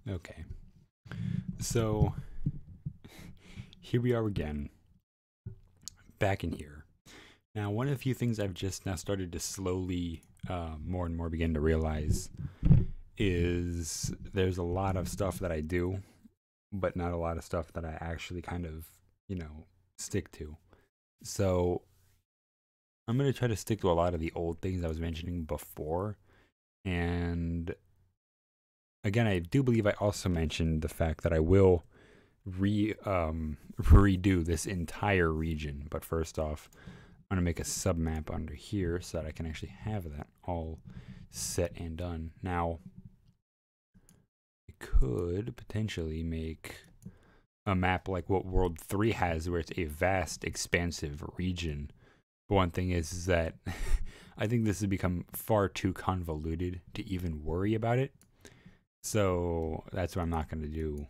Okay. So here we are again, back in here. Now, one of the few things I've just now started to slowly, more and more begin to realize is there's a lot of stuff that I do, but not a lot of stuff that I actually kind of, stick to. So I'm going to try to stick to a lot of the old things I was mentioning before. And again, I do believe I also mentioned the fact that I will redo this entire region. But first off, I'm gonna make a submap under here so that I can actually have that all set and done. Now, I could potentially make a map like what World 3 has, where it's a vast, expansive region. But one thing is that I think this has become far too convoluted to even worry about it. So that's why I'm not going to do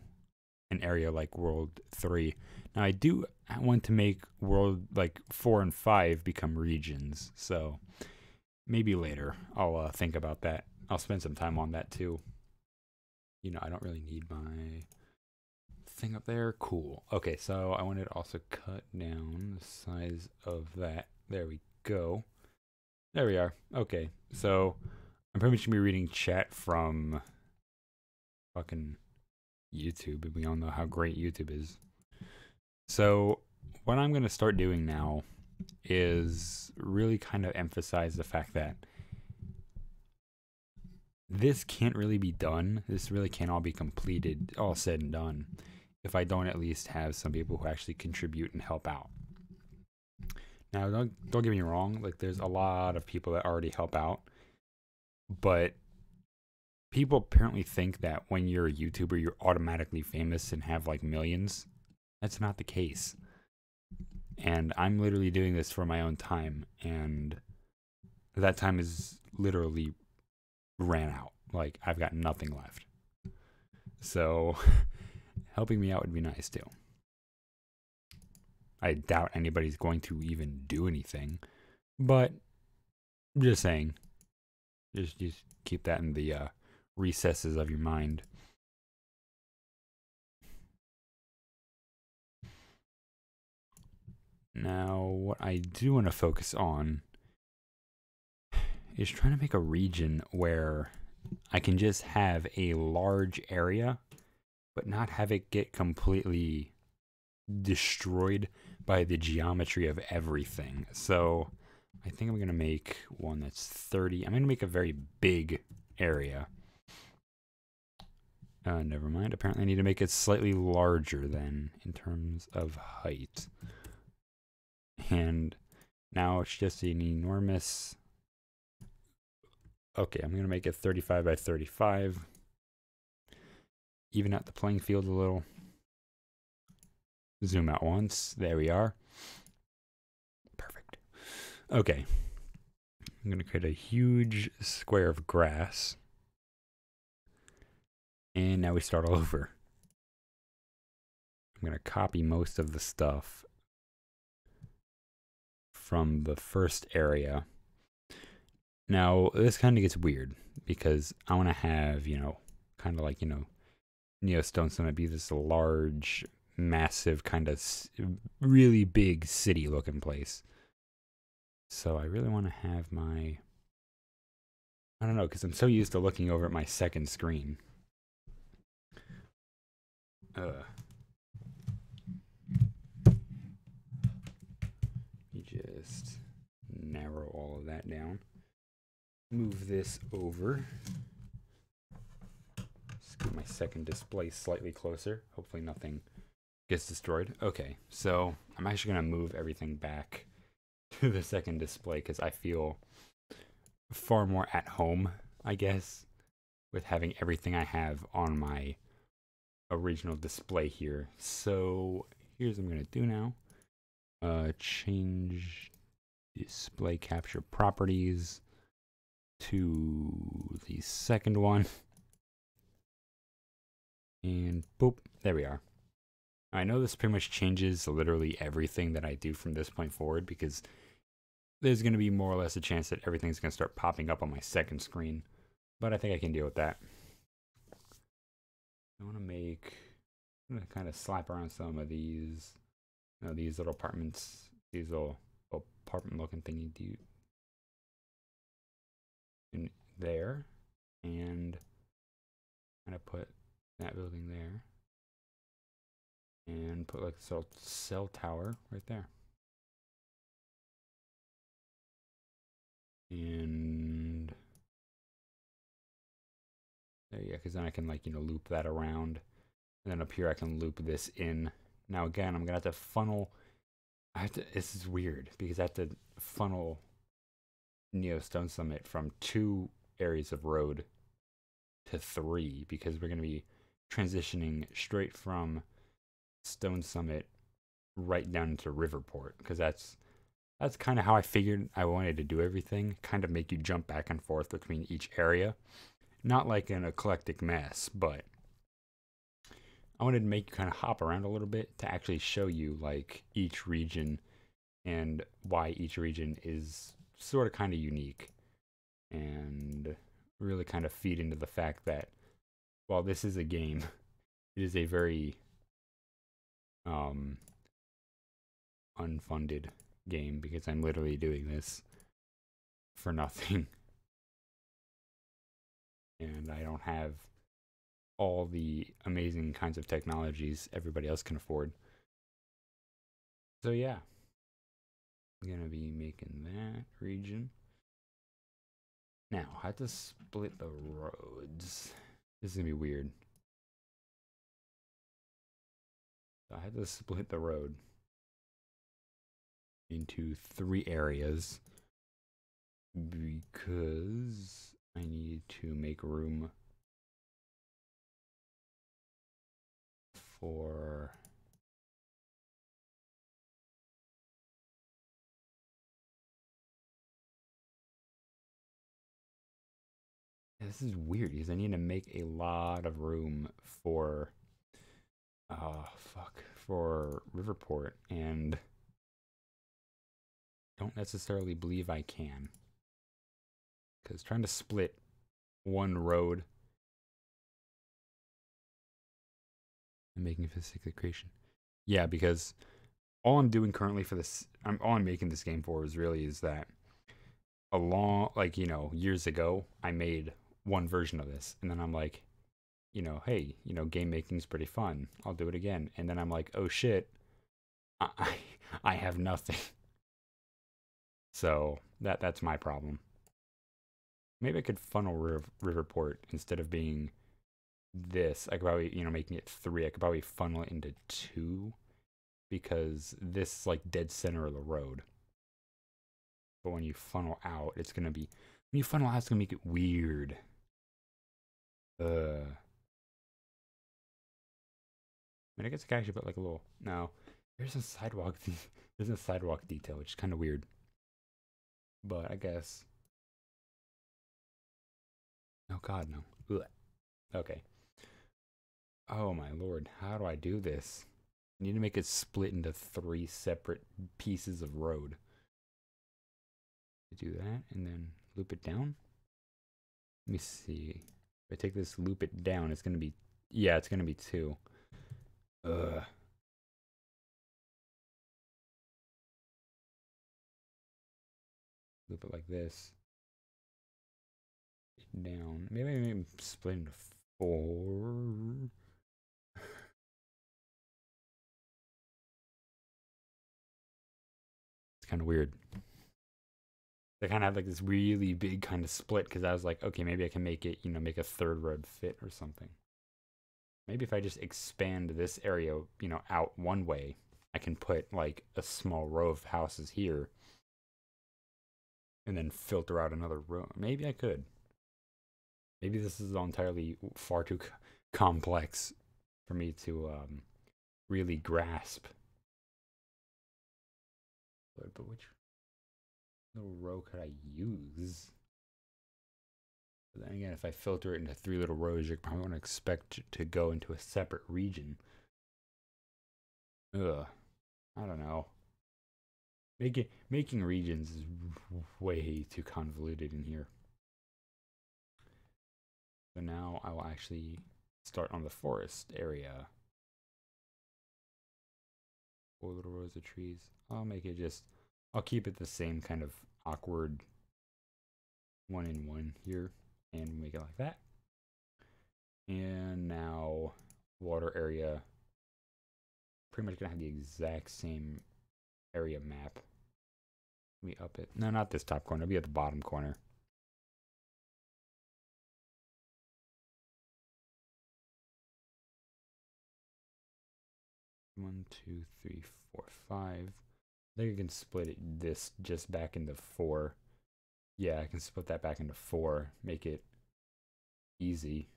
an area like World 3. Now, I do want to make World like 4 and 5 become regions. So maybe later I'll think about that. I'll spend some time on that too. I don't really need my thing up there. Cool. Okay, so I wanted to also cut down the size of that. There we go. There we are. Okay, so I'm pretty much going to be reading chat from fucking YouTube, and we all know how great YouTube is. So what I'm going to start doing now is really kind of emphasize the fact that this can't really be done. This really can't all be completed, all said and done, if I don't at least have some people who actually contribute and help out. Now, don't get me wrong. Like, there's a lot of people that already help out, but people apparently think that when you're a YouTuber, you're automatically famous and have like millions. That's not the case. And I'm literally doing this for my own time, and that time is literally ran out. Like, I've got nothing left. So helping me out would be nice too. I doubt anybody's going to even do anything, but just saying, just keep that in the recesses of your mind. Now, what I do want to focus on is trying to make a region where I can just have a large area, but not have it get completely destroyed by the geometry of everything. So I think I'm going to make one that's 30. I'm going to make a very big area. Never mind. Apparently I need to make it slightly larger then in terms of height. And now it's just an enormous... Okay, I'm going to make it 35 by 35. Even out the playing field a little. Zoom out once. There we are. Perfect. Okay. I'm going to create a huge square of grass. And now we start all over. I'm going to copy most of the stuff from the first area. Now, this kind of gets weird because I want to have, kind of like, Neostone Summit be this large, massive, kind of really big city looking place. So I really want to have my, I don't know, because I'm so used to looking over at my second screen. You just narrow all of that down. Move this over. Scoot my second display slightly closer. Hopefully nothing gets destroyed. Okay, so I'm actually going to move everything back to the second display because I feel far more at home, I guess, with having everything I have on my original display here. So here's what I'm going to do now. Change display capture properties to the second one. And boop, there we are. I know this pretty much changes literally everything that I do from this point forward because there's going to be more or less a chance that everything's going to start popping up on my second screen. But I think I can deal with that. I want to make, I'm going to kind of slap around some of these, you know, these little apartments, these little apartment looking thingy do in there, and kind of put that building there, and put like a cell tower right there. And there, yeah, because then I can, like, you know, loop that around. And then up here I can loop this in. Now again, I'm gonna have to funnel. This is weird because I have to funnel Neo Stone Summit from 2 areas of road to 3 because we're gonna be transitioning straight from Stone Summit right down to Riverport, because that's kind of how I figured I wanted to do everything. Kind of make you jump back and forth between each area, not like an eclectic mess, but I wanted to make you kind of hop around a little bit to actually show you like each region and why each region is sort of kind of unique, and really kind of feed into the fact that while this is a game, it is a very unfunded game because I'm literally doing this for nothing. And I don't have all the amazing kinds of technologies everybody else can afford. So yeah, I'm gonna be making that region. Now, I have to split the roads. This is gonna be weird. So I had to split the road into 3 areas because I need to make room for this is weird because I need to make a lot of room for for Riverport, and don't necessarily believe I can, because trying to split one road and making a physical creation. Yeah, because all I'm doing currently for this, all I'm making this game for is that a long, like, you know, years ago, I made one version of this, and then I'm like, you know, hey, you know, game making's pretty fun. I'll do it again. And then I'm like, oh shit, I have nothing. So that's my problem. Maybe I could funnel Riverport instead of being this. I could probably, you know, making it 3. I could probably funnel it into 2 because this is like dead center of the road. But when you funnel out, it's gonna be, when you funnel out, it's gonna make it weird. I mean, I guess I could actually put like a little, no, there's a sidewalk, there's a sidewalk detail, which is kind of weird. But I guess, oh god, no. Ugh. Okay. Oh my lord, how do I do this? I need to make it split into 3 separate pieces of road. Do that and then loop it down. Let me see. If I take this, loop it down, it's gonna be, yeah, it's gonna be 2. Ugh. Loop it like this. Down. Maybe split into 4. It's kind of weird. They kind of have like this really big kind of split because I was like, okay, maybe I can make it, you know, make a 3rd road fit or something. Maybe if I just expand this area, you know, out one way, I can put like a small row of houses here and then filter out another row. Maybe I could. Maybe this is all entirely far too complex for me to really grasp. But which little row could I use? But then again, if I filter it into 3 little rows, you're probably going to expect it to go into a separate region. Ugh. I don't know. Making regions is way too convoluted in here. So now I will actually start on the forest area. 4 little rows of trees. I'll make it just, I'll keep it the same kind of awkward 1 in 1 here and make it like that. And now water area, pretty much gonna have the exact same area map. Let me up it. No, not this top corner. It'll be at the bottom corner. One, two, three, four, five. I think I can split this just back into 4. Yeah, I can split that back into 4. Make it easy.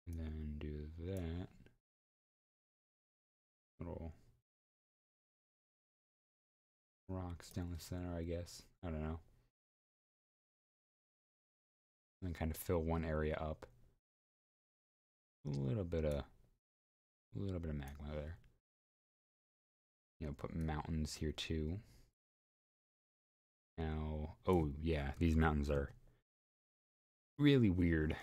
And then do that. Little rocks down the center, I guess. I don't know. And then kind of fill one area up. A little bit of magma there. You know, put mountains here too. Now, oh yeah, these mountains are really weird.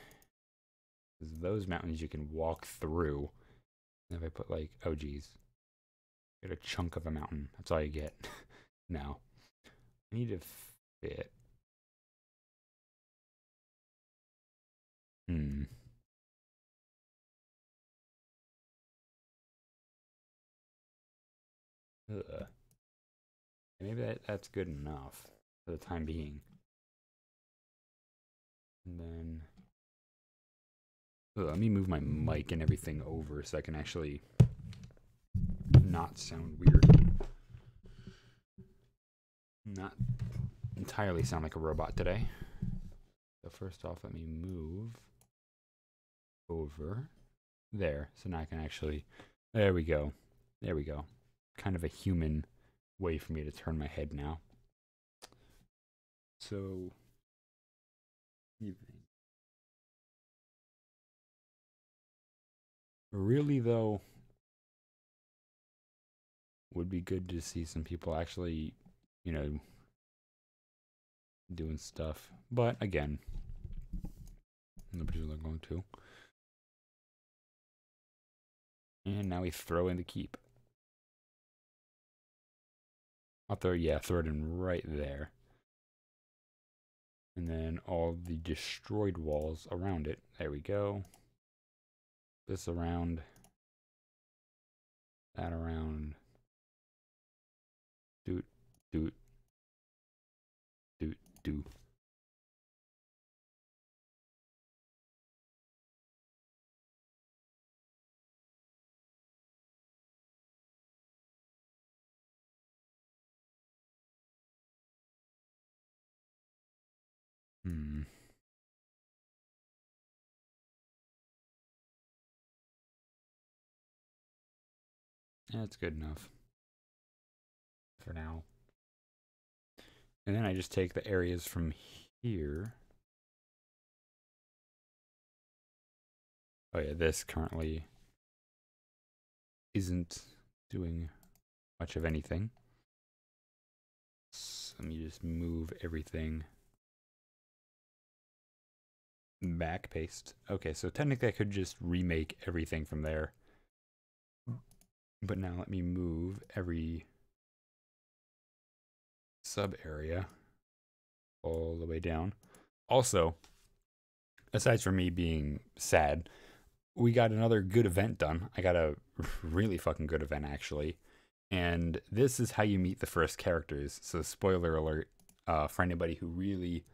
Because those mountains you can walk through. And if I put like, oh geez, get a chunk of a mountain. That's all you get. Now, I need to fit. Ugh. Maybe that's good enough for the time being. And then, let me move my mic and everything over so I can actually not sound weird. Not entirely sound like a robot today. So first off, let me move over there. So now I can actually, there we go. There we go. Kind of a human way for me to turn my head now. So, really though, would be good to see some people actually, you know, doing stuff. But again, nobody's going to. And now we throw in the keep. I'll throw it in right there. And then all the destroyed walls around it. There we go. This around. That around. Doot, doot. Doot, doot. That's good enough for now. And then I just take the areas from here. Oh yeah, this currently isn't doing much of anything. So let me just move everything back, paste. Okay, so technically I could just remake everything from there. But now let me move every sub area all the way down. Also, aside from me being sad, we got another good event done. I got a really fucking good event actually. And this is how you meet the first characters. So spoiler alert, for anybody who really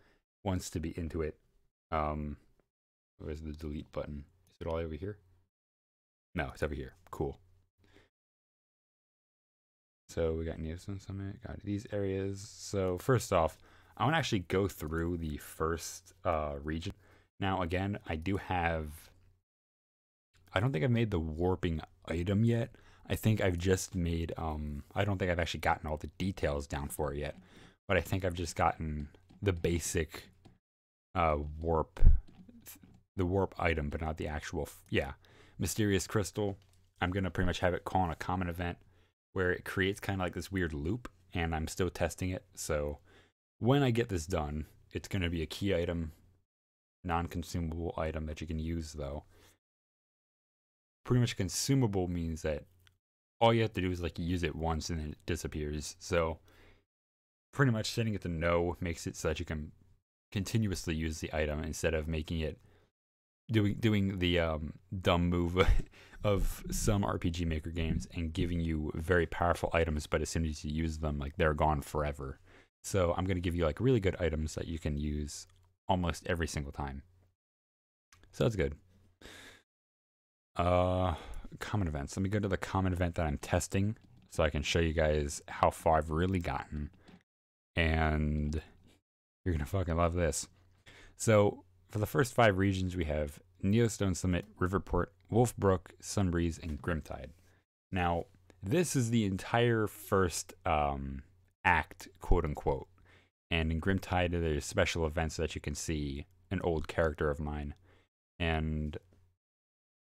wants to be into it. Where's the delete button? Is it all over here? No, it's over here. Cool. So we got Neosone Summit, got these areas. So first off, I want to actually go through the first region. Now again, I don't think I've made the warping item yet. I think I've just made, I don't think I've actually gotten all the details down for it yet. But I think I've just gotten the basic warp item, but not the actual, Mysterious Crystal. I'm going to pretty much have it call on a common event where it creates kind of like this weird loop, and I'm still testing it. So when I get this done, it's going to be a key item non-consumable item that you can use, though. Pretty much consumable means that all you have to do is like use it once and then it disappears. So pretty much setting it to no makes it so that you can continuously use the item instead of making it doing the dumb move of some RPG Maker games and giving you very powerful items, but as soon as you use them, like they're gone forever. So I'm going to give you like really good items that you can use almost every single time. So that's good. Common events. Let me go to the common event that I'm testing so I can show you guys how far I've really gotten. And you're going to fucking love this. So for the first 5 regions, we have Neostone Summit, Riverport, Wolfbrook, Sunbreeze, and Grimtide. Now, this is the entire first act, quote unquote. And in Grimtide, there's special events that you can see an old character of mine. And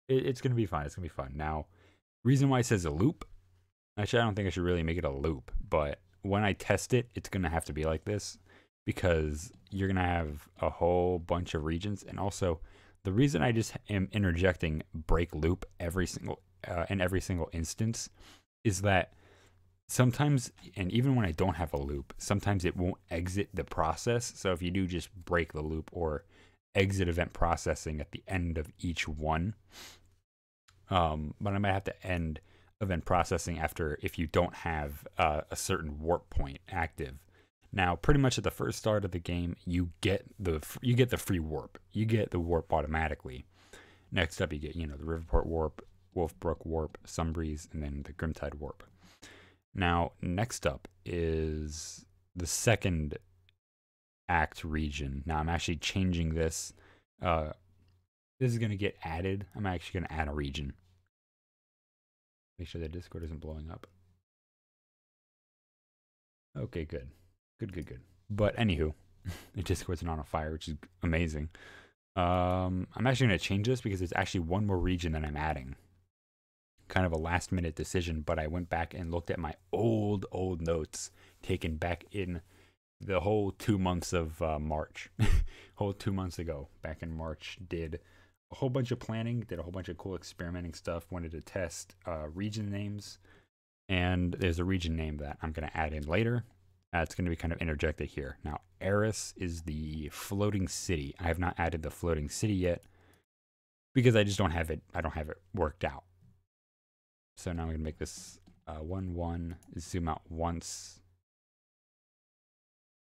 it's going to be fun. It's going to be fun. Now, reason why it says a loop, actually, I don't think I should really make it a loop, but when I test it, it's going to have to be like this because you're going to have a whole bunch of regions. And also, the reason I just am interjecting break loop in every single instance is that sometimes, and even when I don't have a loop, sometimes it won't exit the process. So if you do just break the loop or exit event processing at the end of each one, but I might have to end event processing after if you don't have a certain warp point active. Now, pretty much at the first start of the game, you get the free warp. You get the warp automatically. Next up, you get the Riverport warp, Wolfbrook warp, Sunbreeze, and then the Grimtide warp. Now, next up is the second act region. Now, I'm actually changing this. This is going to get added. I'm actually going to add a region. Make sure that Discord isn't blowing up. Okay, good. Good. But anywho, the Discord's not on fire, which is amazing. I'm actually going to change this because there's actually one more region that I'm adding. Kind of a last minute decision, but I went back and looked at my old notes taken back in the whole 2 months of March. Whole 2 months ago, back in March, did a whole bunch of planning, did a whole bunch of cool experimenting stuff, wanted to test region names, and there's a region name that I'm going to add in later. It's going to be kind of interjected here. Now, Eris is the floating city. I have not added the floating city yet because I just don't have it. I don't have it worked out. So now I'm going to make this 1, zoom out once.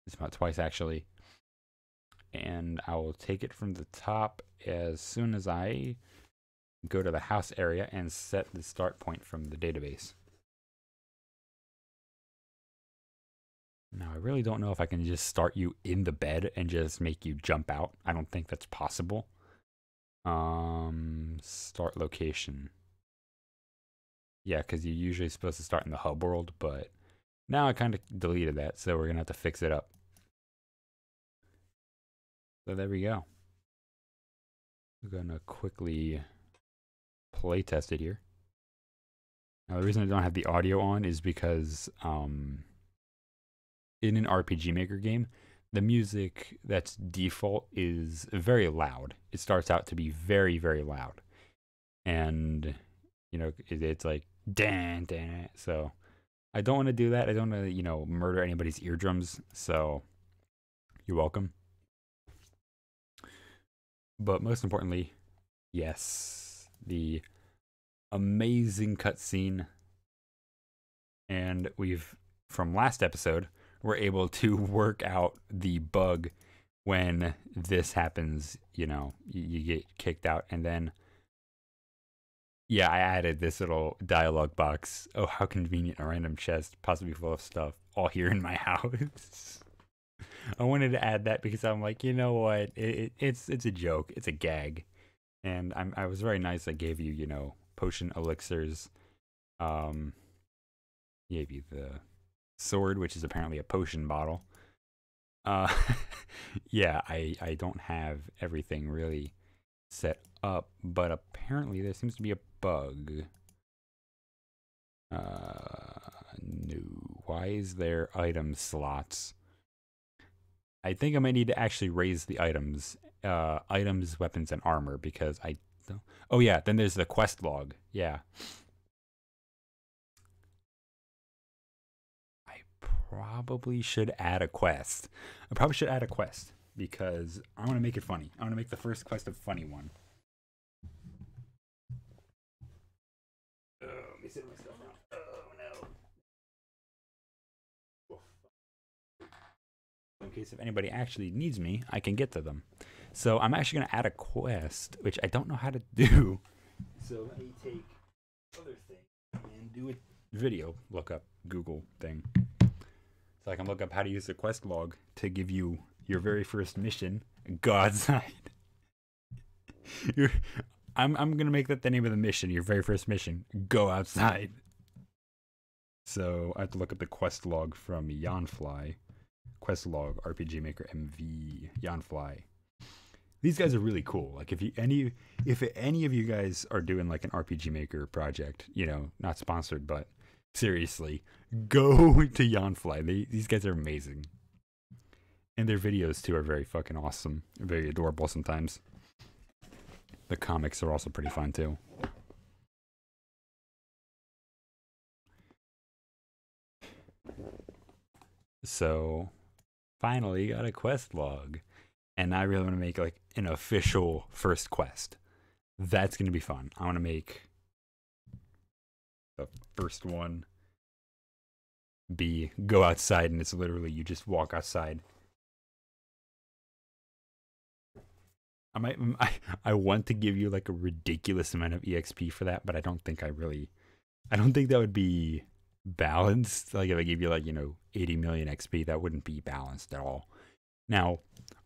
Zoom out twice, actually. And I will take it from the top as soon as I go to the house area and set the start point from the database. Now, I really don't know if I can just start you in the bed and just make you jump out. I don't think that's possible. Start location. Yeah, because you're usually supposed to start in the hub world, but now I kind of deleted that, so we're going to have to fix it up. So there we go. We're going to quickly play test it here. Now, the reason I don't have the audio on is because in an RPG Maker game, the music that's default is very loud. It starts out to be very, very loud. And, it's like, dan. So I don't want to do that. I don't want to, murder anybody's eardrums. So you're welcome. But most importantly, yes, the amazing cutscene. And from last episode, we're able to work out the bug when this happens, you get kicked out. And then, yeah, I added this little dialogue box. Oh, how convenient, a random chest, possibly full of stuff, all here in my house. I wanted to add that because I'm like, you know what? It's a joke. It's a gag. And I was very nice. I gave you, potion elixirs. Gave you the sword, which is apparently a potion bottle. Yeah, I don't have everything really set up, but apparently there seems to be a bug. No. Why is there item slots? I think I might need to actually raise the items items, weapons, and armor because I don't. Oh yeah, then there's the quest log. Yeah. I probably should add a quest. I probably should add a quest because I want to make it funny. I want to make the first quest a funny one. Oh, let me sit my stuff down. Oh no. In case if anybody actually needs me, I can get to them. So I'm actually going to add a quest, which I don't know how to do. So let me take other thing and do a video lookup Google thing. So I can look up how to use the quest log to give you your very first mission, go outside. I'm going to make that the name of the mission, your very first mission, go outside. So I have to look up the quest log from Yanfly. Quest log RPG Maker MV Yanfly. These guys are really cool. Like if any of you guys are doing like an RPG Maker project, you know, not sponsored, but seriously, go to Yanfly. These guys are amazing, and their videos too are very fucking awesome, very adorable sometimes. The comics are also pretty fun too. So finally got a quest log, and I really want to make like an official first quest. That's gonna be fun. I want to make the first one be go outside, and it's literally you just walk outside. I want to give you like a ridiculous amount of EXP for that, but I don't think that would be balanced. Like if I give you like, you know, 80 million XP, that wouldn't be balanced at all. Now,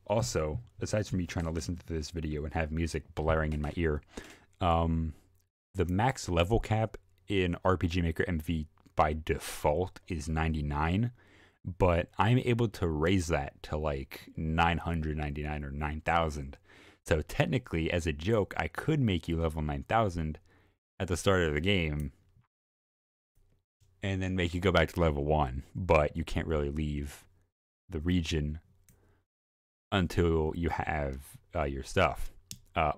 also, aside from me trying to listen to this video and have music blaring in my ear, the max level cap in RPG Maker MV by default is 99, but I'm able to raise that to like 999 or 9,000. So technically, as a joke, I could make you level 9,000 at the start of the game and then make you go back to level 1, but you can't really leave the region until you have your stuff.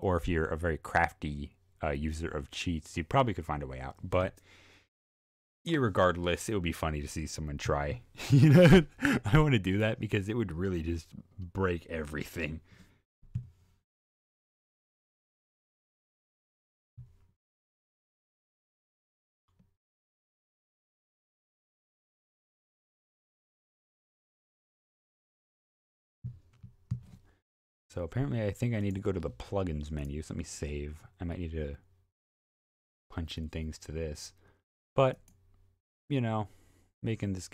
Or if you're a very crafty user of cheats, you probably could find a way out. But irregardless, it would be funny to see someone try. You know, I want to do that because it would really just break everything. So apparently I think I need to go to the plugins menu. So let me save. I might need to punch in things to this. But, you know, making these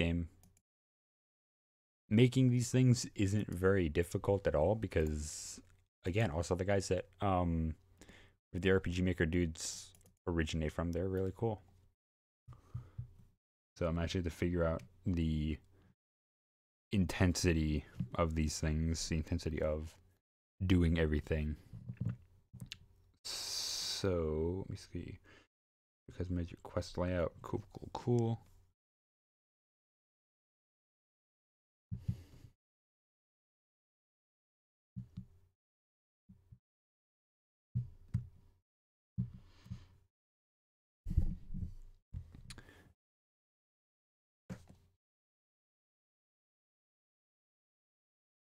things isn't very difficult at all because, again, also the guys that the RPG Maker dudes originate from, they're really cool. So I'm actually to figure out the intensity of these things, the intensity of doing everything. So let me see. Because major quest layout, cool.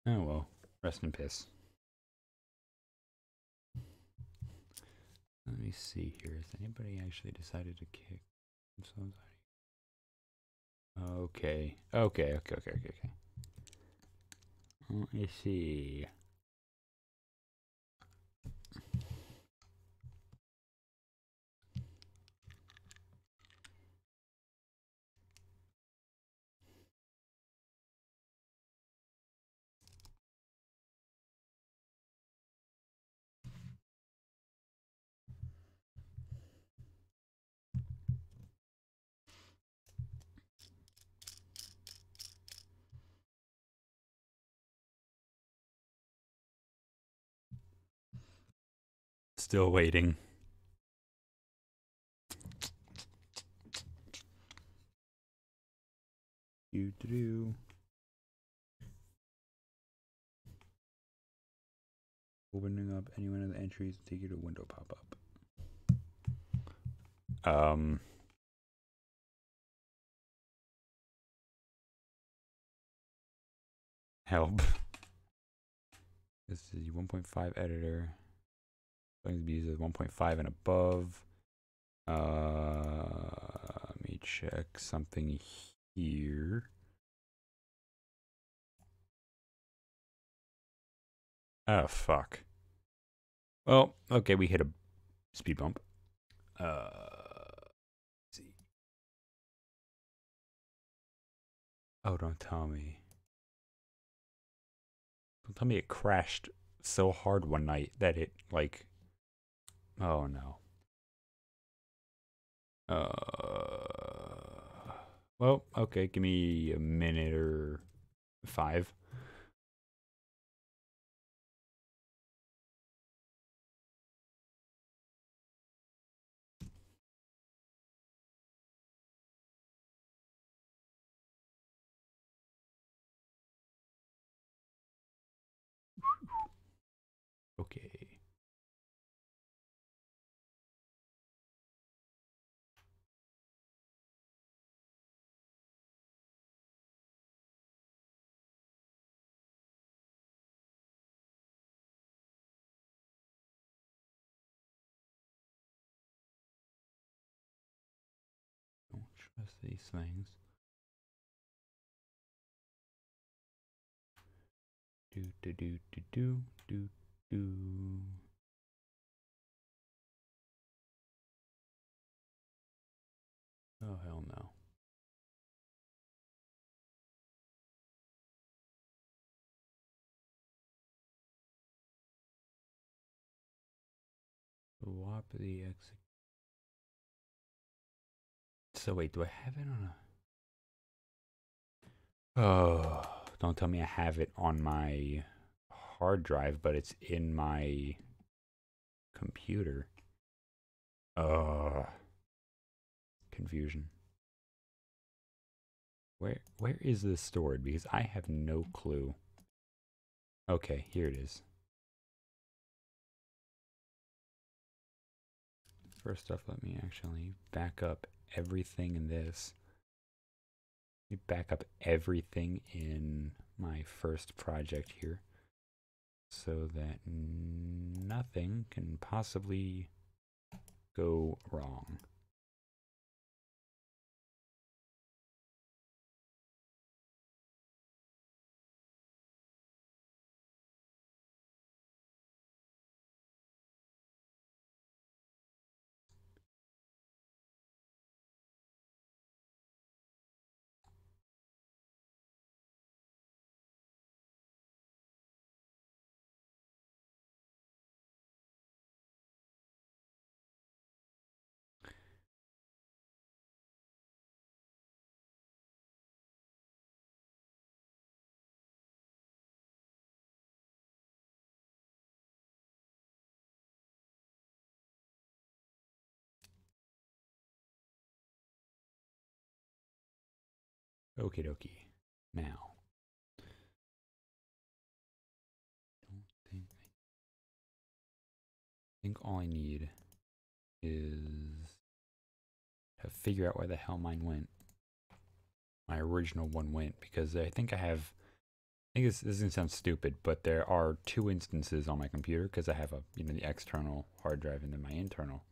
Oh well, rest in peace. Let me see here. Has anybody actually decided to kick somebody? Okay. Let me see. Still waiting. Do. Opening up any one of the entries, take you to a window pop up. Help. This is 1.5 editor. Going to be used as 1.5 and above. Let me check something here. Oh, fuck. Well, okay, we hit a speed bump. Let's see. Oh, don't tell me. Don't tell me it crashed so hard one night that it, like... Oh, no. Well, okay, give me a minute or 5. Okay. Don't trust these things. Do do do do do do do. Oh hell no. Swap the exit. So wait, do I have it on a... Oh, don't tell me I have it on my hard drive, but it's in my computer. Confusion. Where is this stored? Because I have no clue. Okay, here it is. First off, let me actually back up everything in this. Let me back up everything in my first project here so that nothing can possibly go wrong. Okie dokie. Now, I think all I need is to figure out where the hell mine went. My original one went, because I think I have... I think this doesn't sound stupid, but there are 2 instances on my computer because I have a, the external hard drive and then my internal.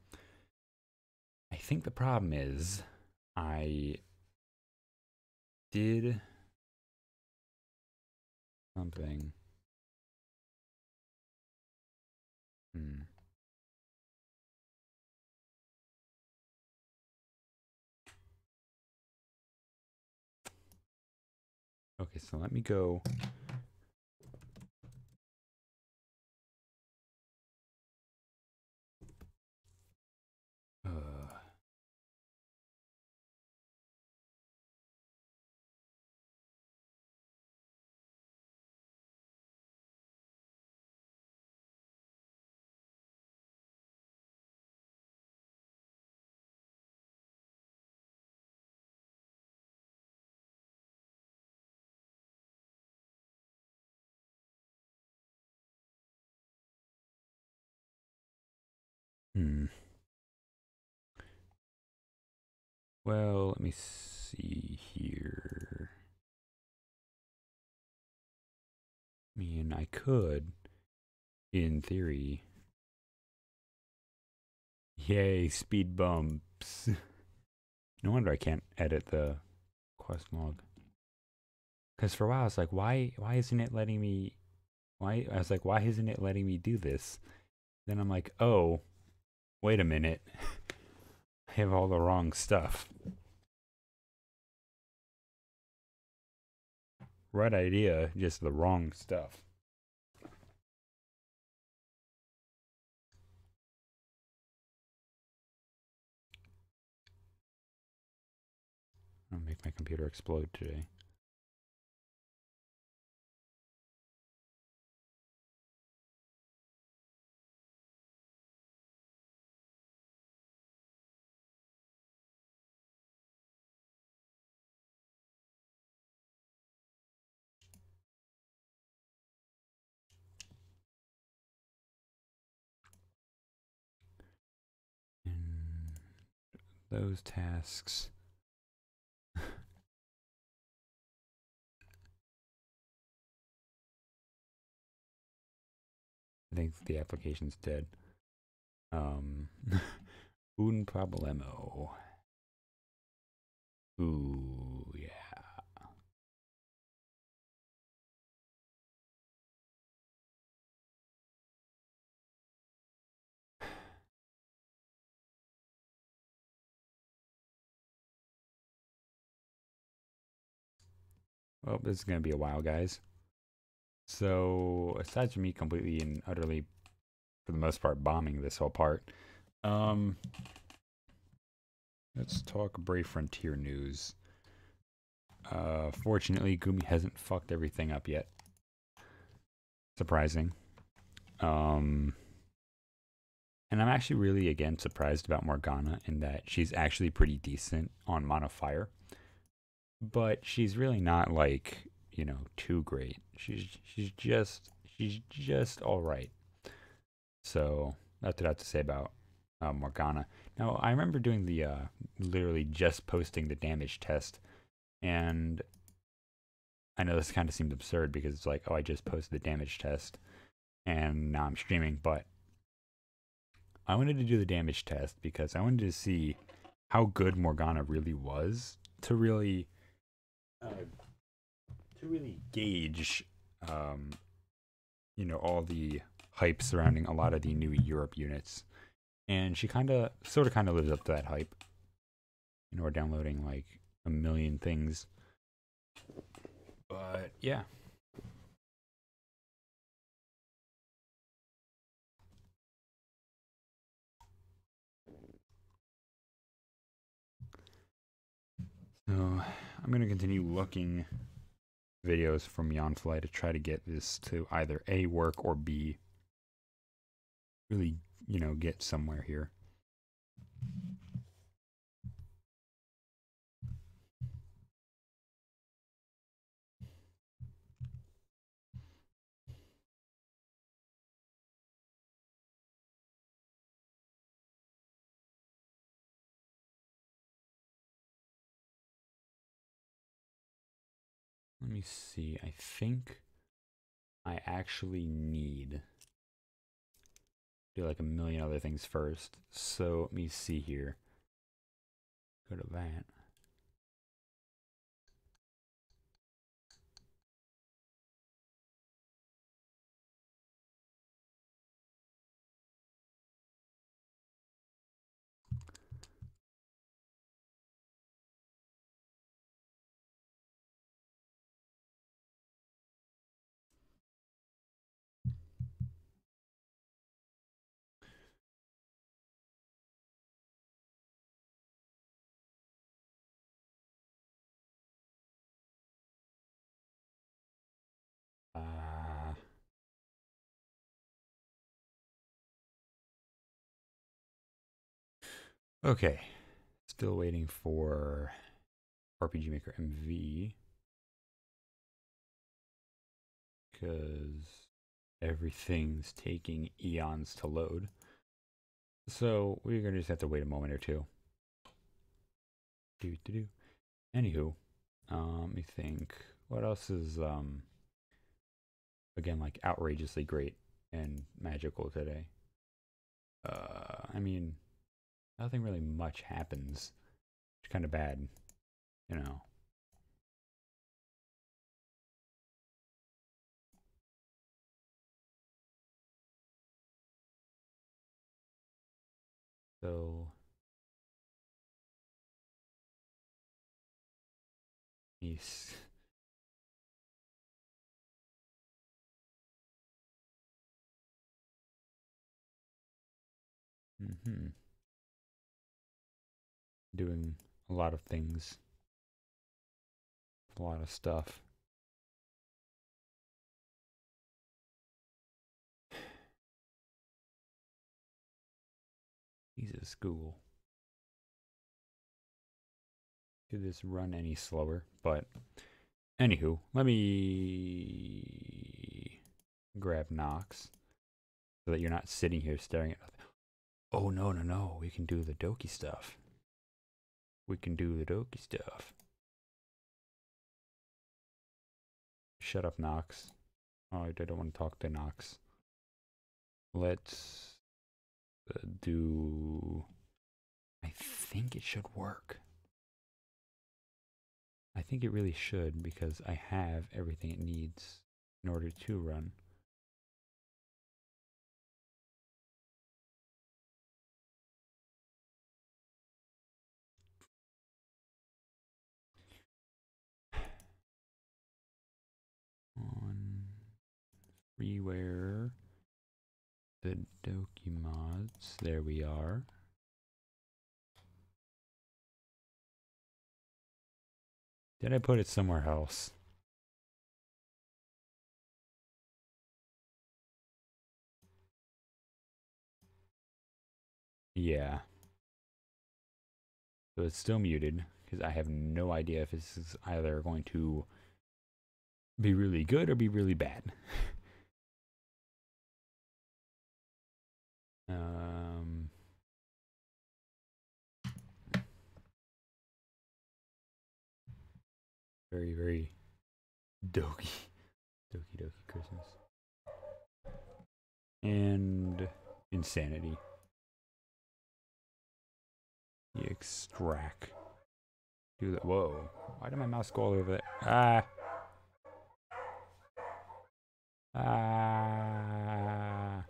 I think the problem is I did something. Okay, so let me go. Hmm. Well, let me see here. I mean, I could, in theory. Yay, speed bumps. No wonder I can't edit the quest log. Because for a while I was like, why isn't it letting me? Why I was like, why isn't it letting me do this? Then I'm like, oh, wait a minute, I have all the wrong stuff. Right idea, just the wrong stuff. I'll make my computer explode today. And those tasks. I think the application's dead. Un problemo. Ooh, yeah. Well, this is gonna be a while, guys. So, aside from me completely and utterly, for the most part, bombing this whole part, um, let's talk Brave Frontier news. Fortunately, Gumi hasn't fucked everything up yet. Surprising. And I'm actually really, again, surprised about Morgana in that she's actually pretty decent on Mono Fire. But she's really not, like, you know, too great. She's just all right. So that's what I have to say about Morgana. Now, I remember doing the literally just posting the damage test, and I know this kind of seemed absurd because it's like, oh, I just posted the damage test, and now I'm streaming, but I wanted to do the damage test because I wanted to see how good Morgana really was uh, to really gauge, um, you know, all the hype surrounding a lot of the new Europe units. And she sort of lives up to that hype. You know, we're downloading like a million things. But yeah. So I'm gonna continue looking videos from Yonfly to try to get this to either A, work, or B, really, you know, get somewhere here. Let me see. I think I actually need to do like a million other things first. So let me see here. Go to that. Uh, okay. Still waiting for RPG Maker MV because everything's taking eons to load. So we're gonna just have to wait a moment or two. Do. Anywho, let me think. What else is again like outrageously great and magical today? I mean, nothing really much happens. It's kind of bad, you know. So, yes. Mm-hmm. Doing a lot of things, a lot of stuff. Jesus, Google. Could this run any slower? But anywho, let me grab Nox so that you're not sitting here staring at nothing. Oh no, no, no. We can do the Doki stuff. We can do the Doki stuff. Shut up, Nox. Oh, I don't want to talk to Nox. Let's do. I think it should work. I think it really should because I have everything it needs in order to run. On freeware, the Doki mods. There we are. Did I put it somewhere else? Yeah. So it's still muted because I have no idea if this is either going to be really good or be really bad. um, very, very Doki. Doki Doki Christmas. And insanity. Extract. Do that. Whoa. Why did my mouse go all over there? Ah. Ah.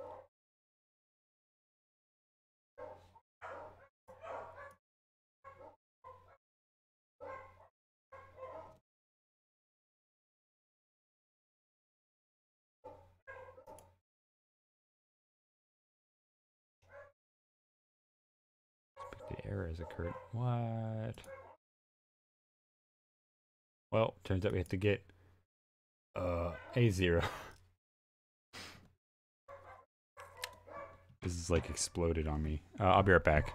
The error has occurred. What? Well, turns out we have to get A0. This is like exploded on me. I'll be right back.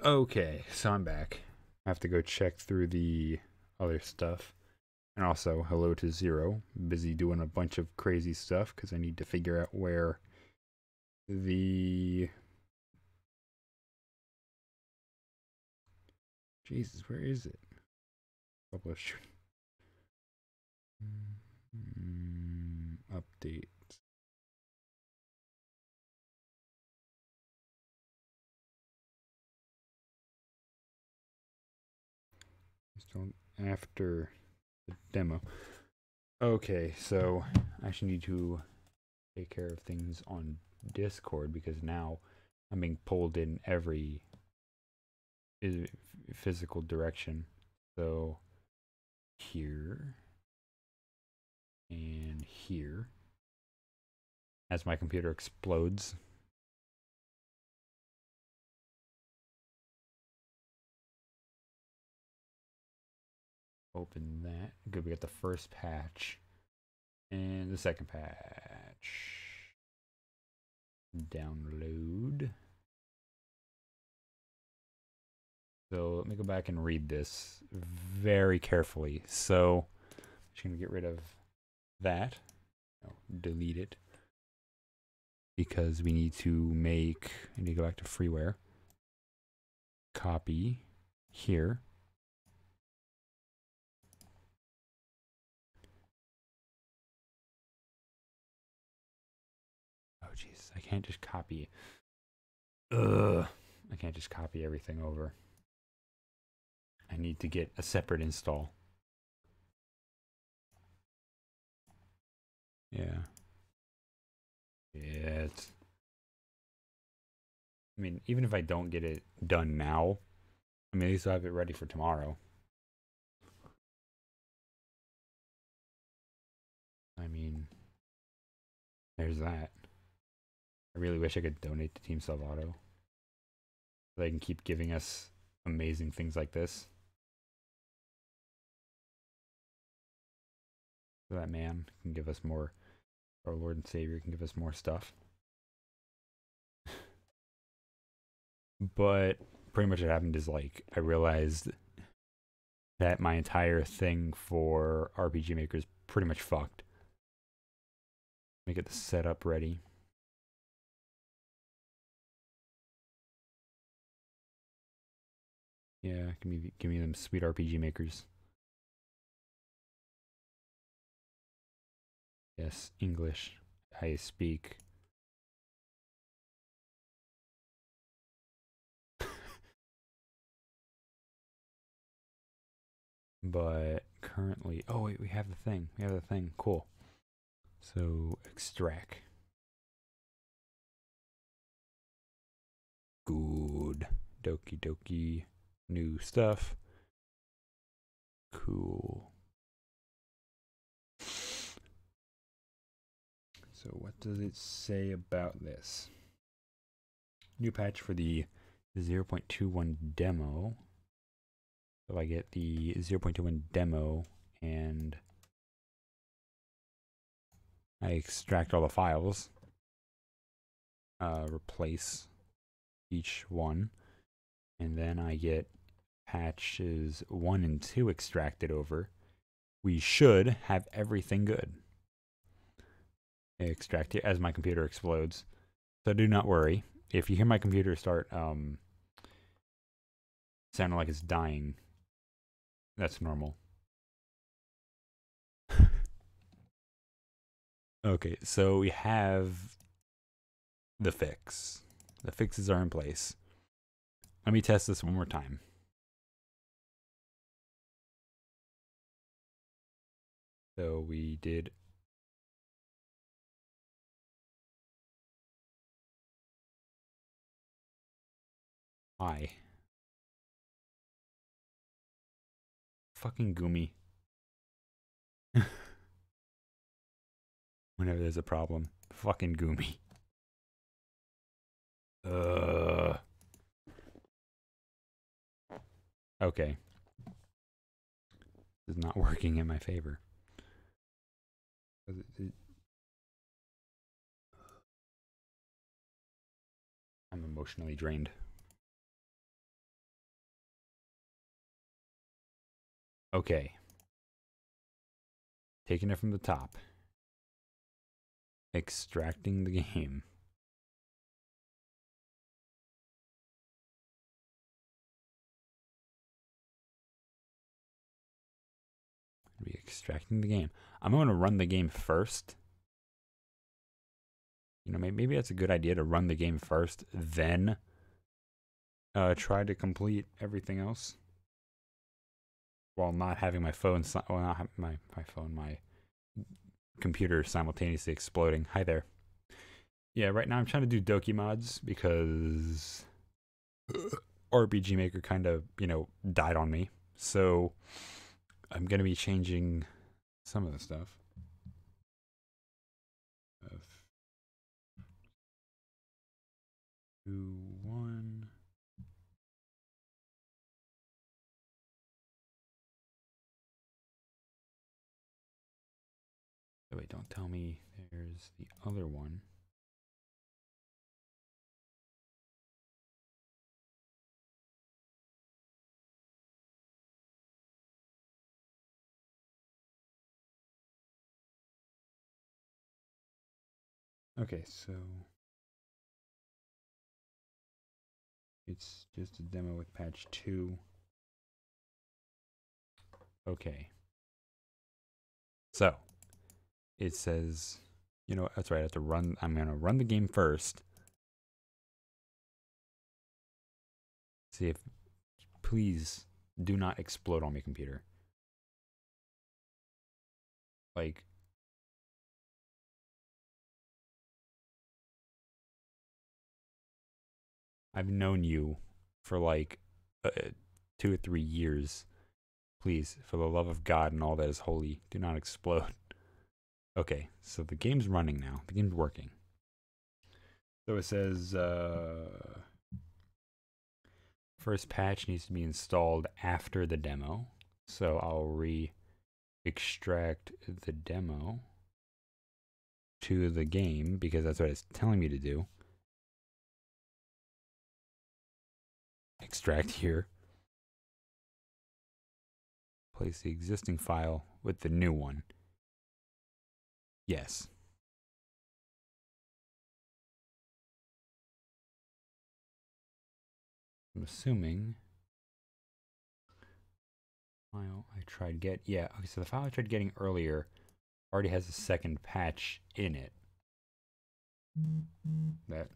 Okay, so I'm back. I have to go check through the other stuff. And also, hello to Zero. Busy doing a bunch of crazy stuff because I need to figure out where the... Jesus, where is it? Publish. Update. Still after the demo. Okay, so I actually need to take care of things on Discord because now I'm being pulled in every physical direction. So here and here as my computer explodes. Open that. Good, we got the first patch and the second patch. Download. So let me go back and read this very carefully. So I'm just gonna get rid of that. No, delete it. Because we need to make, I need to go back to freeware. Copy here. Oh jeez, I can't just copy. Ugh, I can't just copy everything over. I need to get a separate install. Yeah. Yeah, I mean, even if I don't get it done now, I mean, at least I'll have it ready for tomorrow. I mean, there's that. I really wish I could donate to Team Salvato. So they can keep giving us amazing things like this. So that man can give us more, our Lord and Savior can give us more stuff. But pretty much what happened is, like, I realized that my entire thing for RPG Maker is pretty much fucked. Let me get the setup ready. Yeah, give me them sweet RPG Makers. Yes, English. I speak. But currently, oh wait, we have the thing. We have the thing. Cool. So extract. Good. Doki doki. New stuff. Cool. So what does it say about this? New patch for the 0.21 demo. So I get the 0.21 demo and I extract all the files. Replace each one. And then I get patches 1 and 2 extracted over. We should have everything good. Extract it as my computer explodes. So do not worry. If you hear my computer start sounding like it's dying, that's normal. Okay, so we have the fix. The fixes are in place. Let me test this one more time. So we did. Hi. Fucking Gumi. Whenever there's a problem. Fucking Gumi. Okay. This is not working in my favor. I'm emotionally drained. Okay. Taking it from the top. Extracting the game. Be extracting the game. I'm going to run the game first. You know, maybe that's a good idea to run the game first, then try to complete everything else while not having my phone, well, not having my phone, my computer simultaneously exploding. Hi there. Yeah, right now I'm trying to do Doki mods because RPG Maker kind of, you know, died on me. So I'm going to be changing some of the stuff. 2, 1. Oh, wait, don't tell me there's the other one. Okay, so it's just a demo with patch 2. Okay. So it says, you know, that's right, I have to run, I'm going to run the game first. See if, please do not explode on my computer. Like, I've known you for like 2 or 3 years. Please, for the love of God and all that is holy, do not explode. Okay, so the game's running now. The game's working. So it says, first patch needs to be installed after the demo. So I'll extract the demo to the game because that's what it's telling me to do. Extract here. Place the existing file with the new one. Yes. I'm assuming file I tried yeah, okay, so the file I tried getting earlier already has a second patch in it. That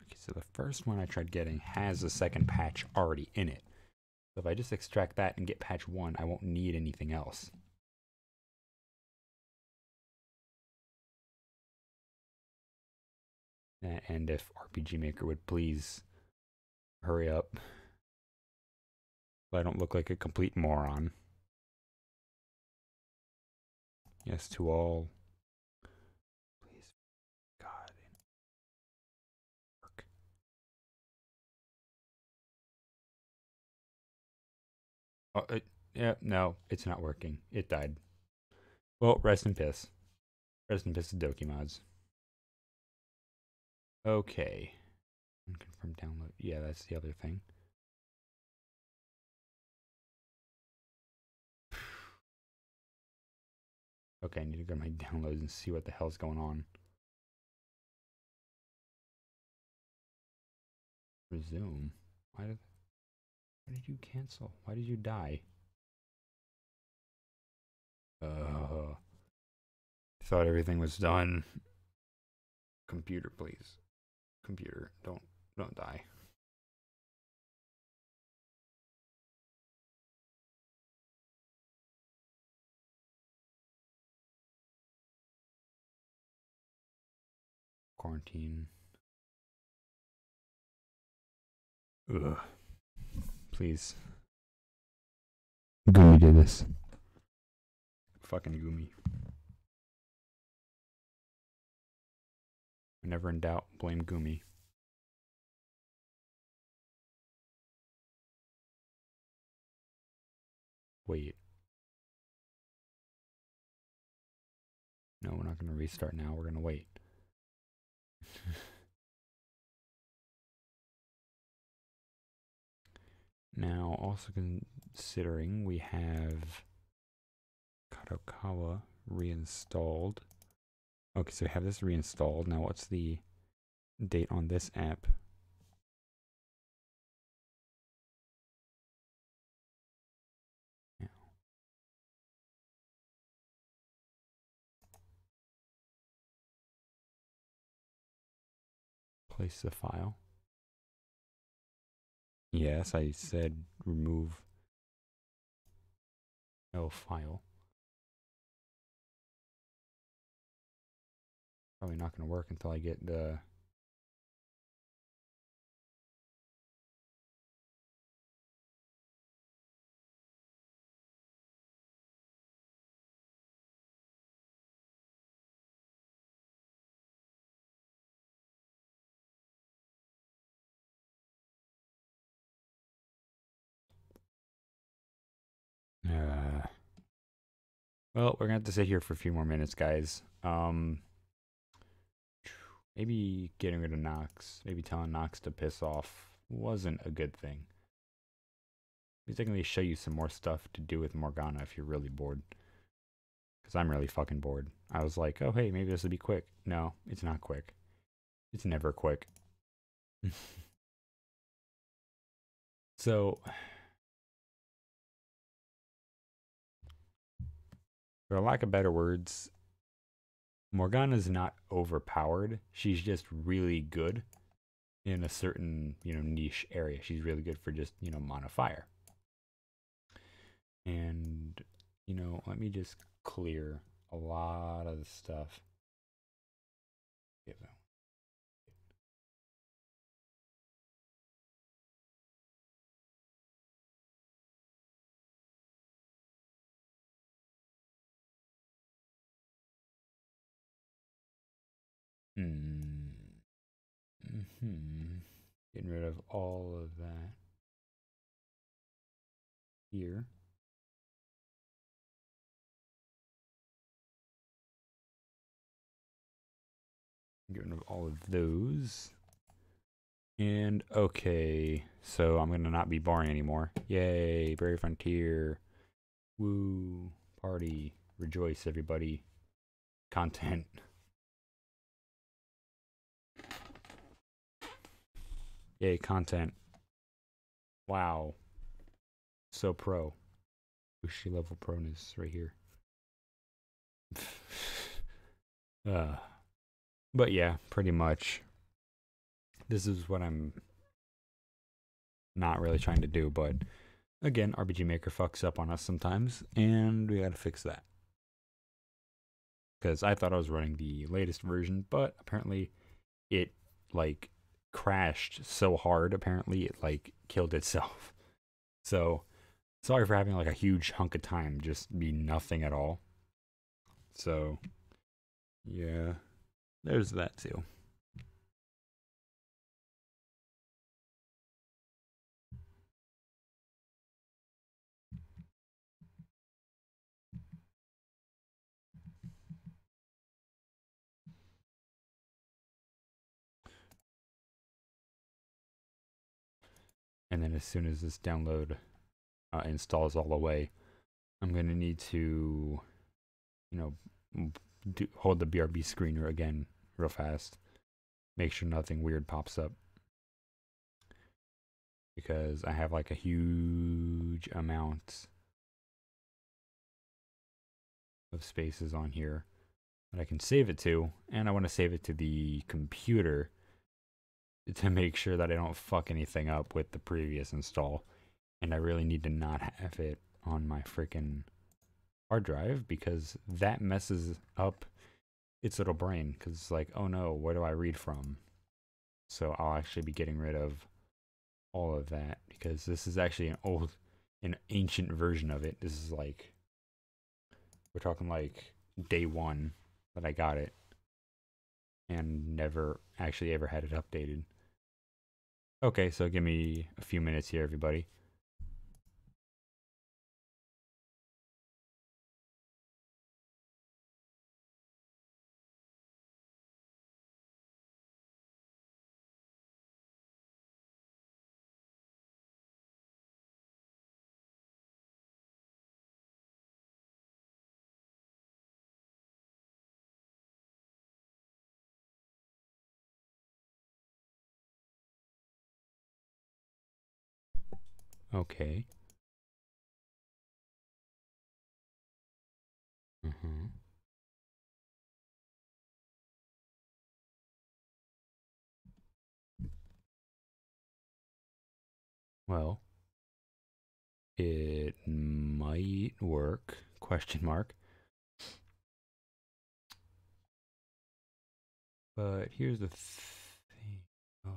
okay, so the first one I tried getting has a second patch already in it. So if I just extract that and get patch 1, I won't need anything else. And if RPG Maker would please hurry up, so I don't look like a complete moron. Yes to all. Please, God. Work. Oh, yeah, no, it's not working. It died. Well, rest in piss. Rest in piss to Doki mods. Okay. Unconfirmed download. Yeah, that's the other thing. Okay, I need to go to my downloads and see what the hell's going on. Resume. Why did you cancel? Why did you die? Thought everything was done. Computer, please. Computer, don't die. Quarantine. Ugh. Please. Gumi did this. Fucking Gumi. Whenever in doubt, blame Gumi. Wait. No, we're not going to restart now. We're going to wait. Now, also considering we have Kadokawa reinstalled. Okay, so we have this reinstalled. Now, what's the date on this app? Yeah. Place the file. Yes, I said remove no file. Probably not going to work until I get the... well, we're going to have to sit here for a few more minutes, guys. Maybe getting rid of Nox, maybe telling Nox to piss off wasn't a good thing. Maybe I can show you some more stuff to do with Morgana if you're really bored. Because I'm really fucking bored. I was like, oh hey, maybe this will be quick. No, it's not quick. It's never quick. So, for lack of better words, Morgana's not overpowered. She's just really good in a certain, niche area. She's really good for just, mono fire. And, let me just clear a lot of the stuff. Getting rid of all of that here. Getting rid of all of those. And okay, so I'm gonna not be boring anymore. Yay, Brave Frontier. Woo, party, rejoice, everybody. Content. Yay, content. Wow. So pro. Wishy level proness right here. But yeah, pretty much. This is what I'm not really trying to do, but again, RPG Maker fucks up on us sometimes, and we gotta fix that. Because I thought I was running the latest version, but apparently it, like, crashed so hard, apparently it, like, killed itself. So, sorry for having, like, a huge hunk of time just be nothing at all. So, yeah, there's that too. And then as soon as this download installs all the way, I'm going to need to, hold the BRB screener again real fast. Make sure nothing weird pops up. Because I have like a huge amount of spaces on here that I can save it to. And I want to save it to the computer to make sure that I don't fuck anything up with the previous install. And I really need to not have it on my freaking hard drive because that messes up its little brain. Because it's like, oh no, where do I read from? So I'll actually be getting rid of all of that because this is actually an ancient version of it. This is like, we're talking like day one that I got it and never actually ever had it updated. Okay, so give me a few minutes here, everybody. Okay. Mm-hmm. Well, it might work. Question mark. But here's the thing. Oh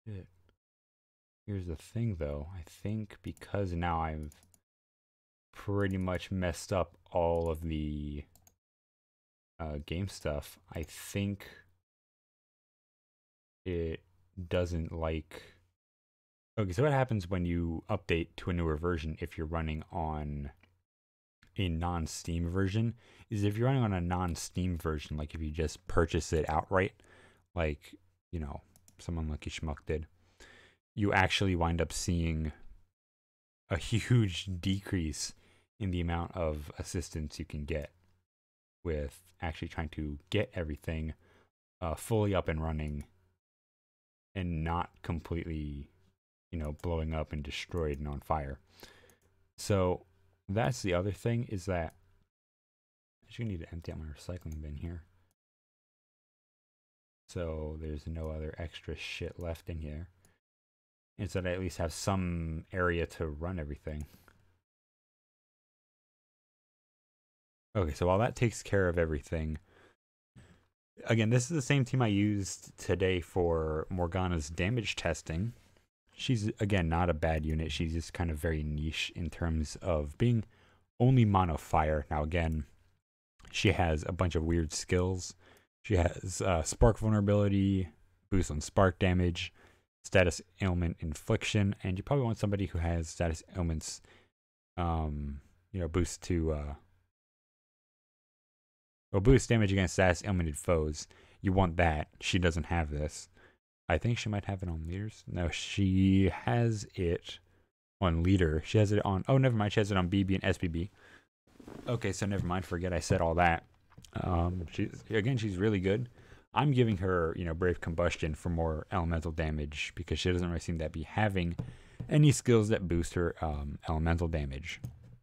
shit. Here's the thing though. I think because now I've pretty much messed up all of the game stuff, I think it doesn't like. Okay, so what happens when you update to a newer version if you're running on a non-Steam version is if you're running on a non-Steam version, like if you just purchase it outright, like, you know, someone Lucky Schmuck did, you actually wind up seeing a huge decrease in the amount of assistance you can get with actually trying to get everything fully up and running and not completely, you know, blowing up and destroyed and on fire. So that's the other thing is that I actually need to empty out my recycling bin here. So there's no other extra shit left in here. And so that I at least have some area to run everything. Okay, so while that takes care of everything, again, this is the same team I used today for Morgana's damage testing. She's, again, not a bad unit. She's just kind of very niche in terms of being only mono fire. Now, again, she has a bunch of weird skills. She has spark vulnerability, boost on spark damage, status ailment infliction, and you probably want somebody who has status ailments, boost to boost damage against status ailmented foes. You want that. She doesn't have this. I think she might have it on leaders. No, she has it on leader. She has it on. Oh, never mind. She has it on BB and SBB. Okay, so never mind. Forget I said all that. She's really good. I'm giving her, Brave Combustion for more elemental damage because she doesn't really seem to be having any skills that boost her elemental damage.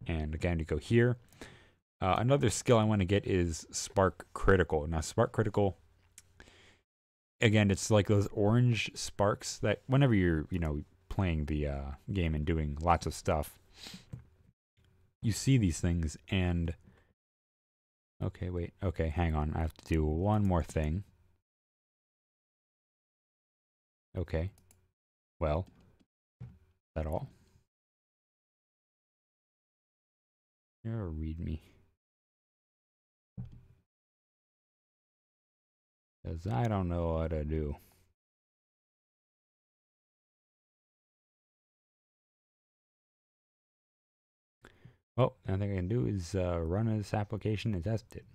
And again, to go here, another skill I want to get is Spark Critical. Now, Spark Critical, again, it's like those orange sparks that whenever you're, playing the game and doing lots of stuff, you see these things and okay, wait. Okay, hang on. I have to do one more thing. Okay. Well, is that all? You're read me. Because I don't know what to do. Well, the only thing I can do is run this application and test it.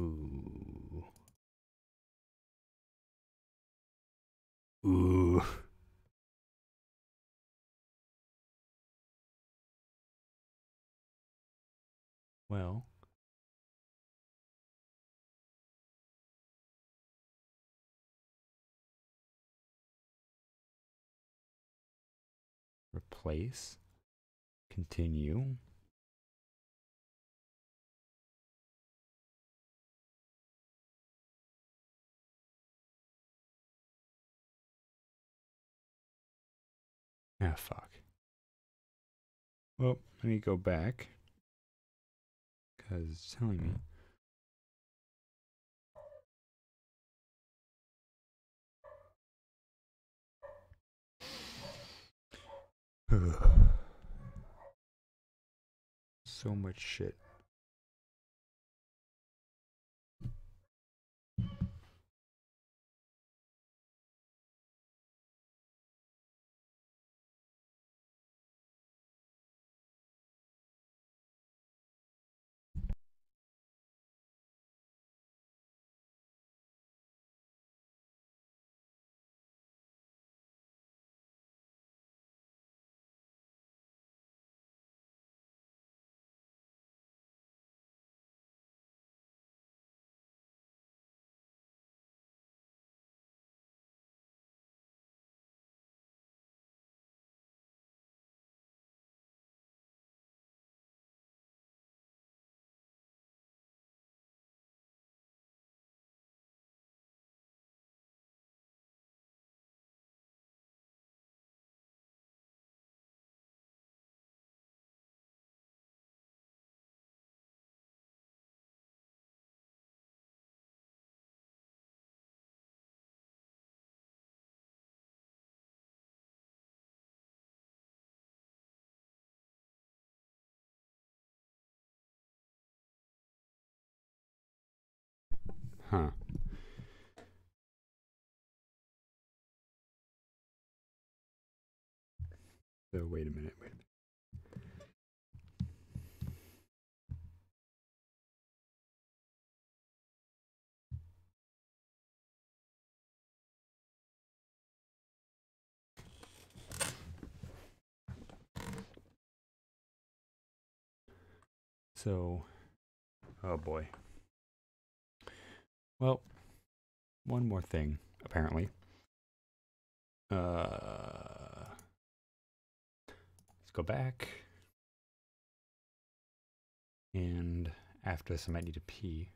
Ooh. Ooh. Well. Replace. Continue. Ah, fuck. Well, let me go back. Because it's telling me. So much shit. Huh. So wait a minute. So, oh boy. Well, one more thing, apparently. Let's go back. And after this, I might need to pee.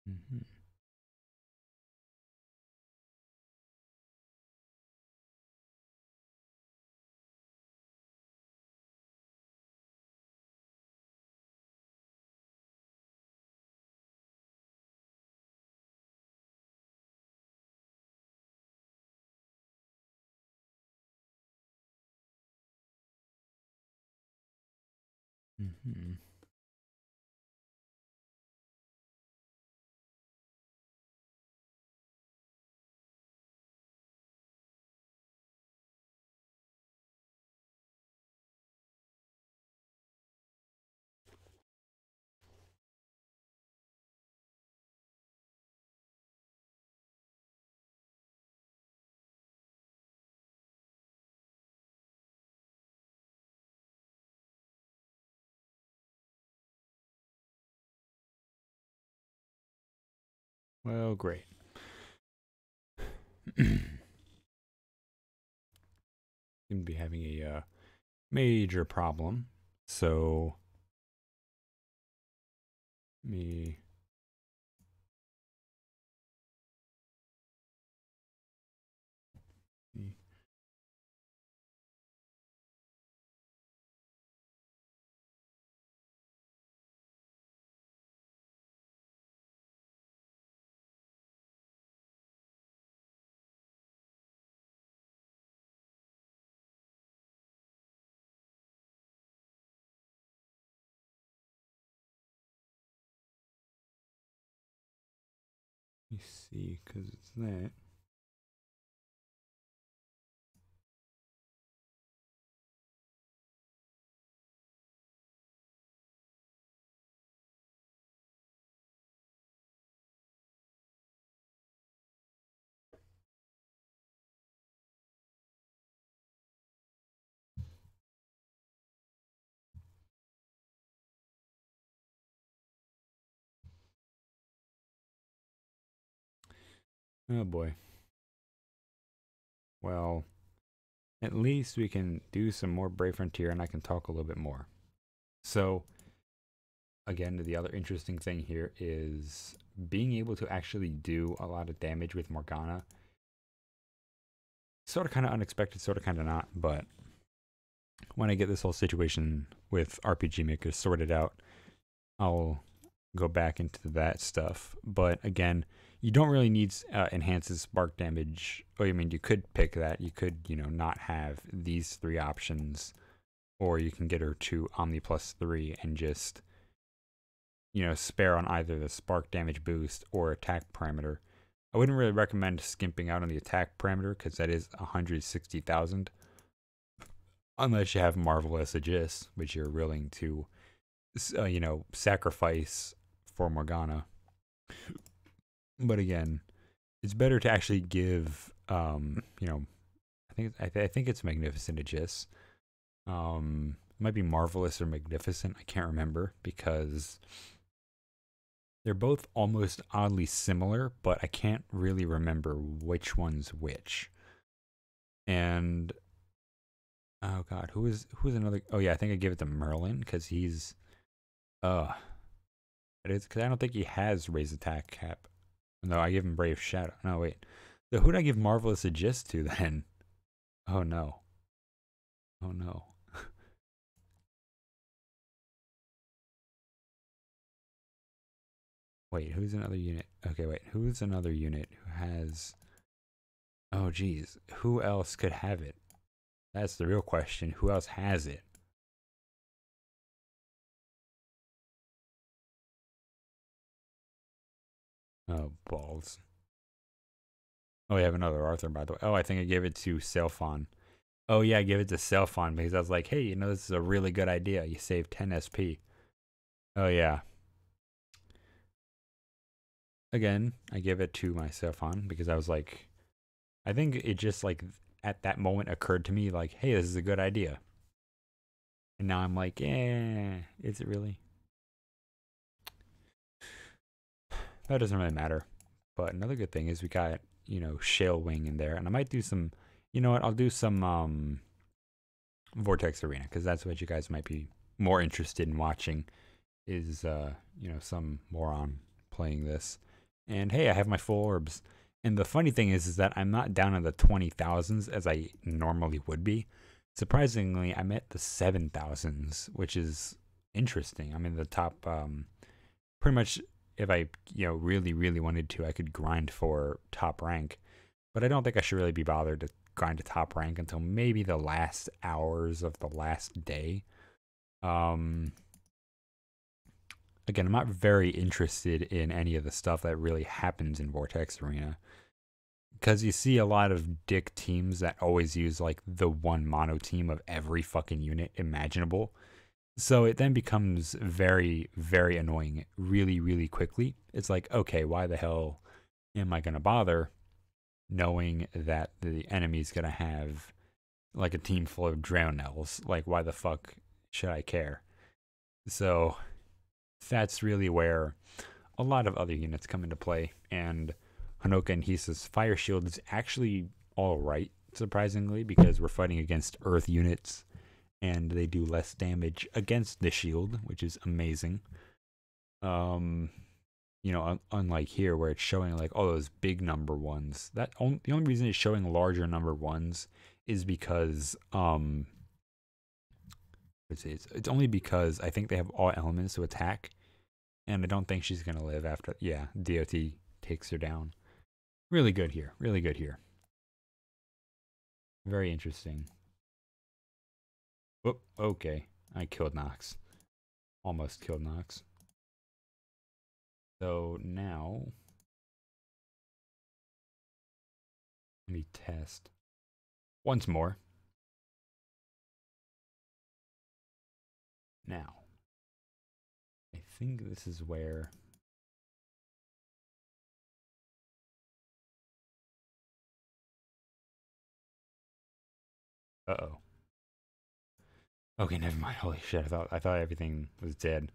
Mm-hmm. Mm-hmm. Well, great. Seem to be having a major problem. So, me. Let me see, because it's that. Oh boy. Well, at least we can do some more Brave Frontier and I can talk a little bit more. So, again, the other interesting thing here is being able to actually do a lot of damage with Morgana. Sort of kind of unexpected, sort of kind of not, but when I get this whole situation with RPG Maker sorted out, I'll go back into that stuff. But again, you don't really need enhances spark damage. Oh, I mean, you could pick that. You could, not have these three options, or you can get her to Omni plus 3 and just, spare on either the spark damage boost or attack parameter. I wouldn't really recommend skimping out on the attack parameter because that is 160,000. Unless you have Marvelous Aegis, which you're willing to, sacrifice for Morgana. But again, it's better to actually give, I think it's Magnificent Aegis. It might be Marvelous or Magnificent. I can't remember because they're both almost oddly similar, but I can't really remember which one's which. And oh god, who's another? Oh yeah, I think I gave it to Merlin because he's it is because I don't think he has raise attack cap. No, I give him Brave Shadow. No wait, so who did I give Marvelous Aegis to then? Oh no, oh no. Wait, who's another unit? Okay, wait, who's another unit who has? Oh geez, who else could have it? That's the real question. Who else has it? Oh, balls. Oh, we have another Arthur, by the way. Oh, I think I gave it to Selphon. Oh, yeah, I gave it to Selphon because I was like, hey, you know, this is a really good idea. You save 10 SP. Oh, yeah. Again, I give it to my Selphon because I was like, I think it just like at that moment occurred to me like, hey, this is a good idea. And now I'm like, is it really? That doesn't really matter. But another good thing is we got, you know, Shale Wing in there. And I might do some, you know what, I'll do some Vortex Arena because that's what you guys might be more interested in watching is, you know, some moron playing this. And hey, I have my full orbs. And the funny thing is that I'm not down in the 20,000s as I normally would be. Surprisingly, I'm at the 7,000s, which is interesting. I'm in the top, pretty much if I, you know, really, really wanted to, I could grind for top rank. But I don't think I should really be bothered to grind to top rank until maybe the last hours of the last day. Again, I'm not very interested in any of the stuff that really happens in Vortex Arena. Because you see a lot of dick teams that always use like the one mono team of every fucking unit imaginable. So it then becomes very, very annoying really, really quickly. It's like, okay, why the hell am I going to bother knowing that the enemy's going to have like a team full of Drownels? Like, why the fuck should I care? So that's really where a lot of other units come into play. And Honoka and Hisa's Fire Shield is actually alright, surprisingly, because we're fighting against Earth units and they do less damage against the shield, which is amazing. You know, unlike here where it's showing like all those big number ones. The only reason it's showing larger number ones is because it's only because I think they have all elements to attack, and I don't think she's gonna live after. Yeah, DOT takes her down. Really good here. Really good here. Very interesting. Oh, okay. I killed Nox. Almost killed Nox. So now, let me test once more. Now, I think this is where uh-oh. Okay, never mind. Holy shit, I thought everything was dead.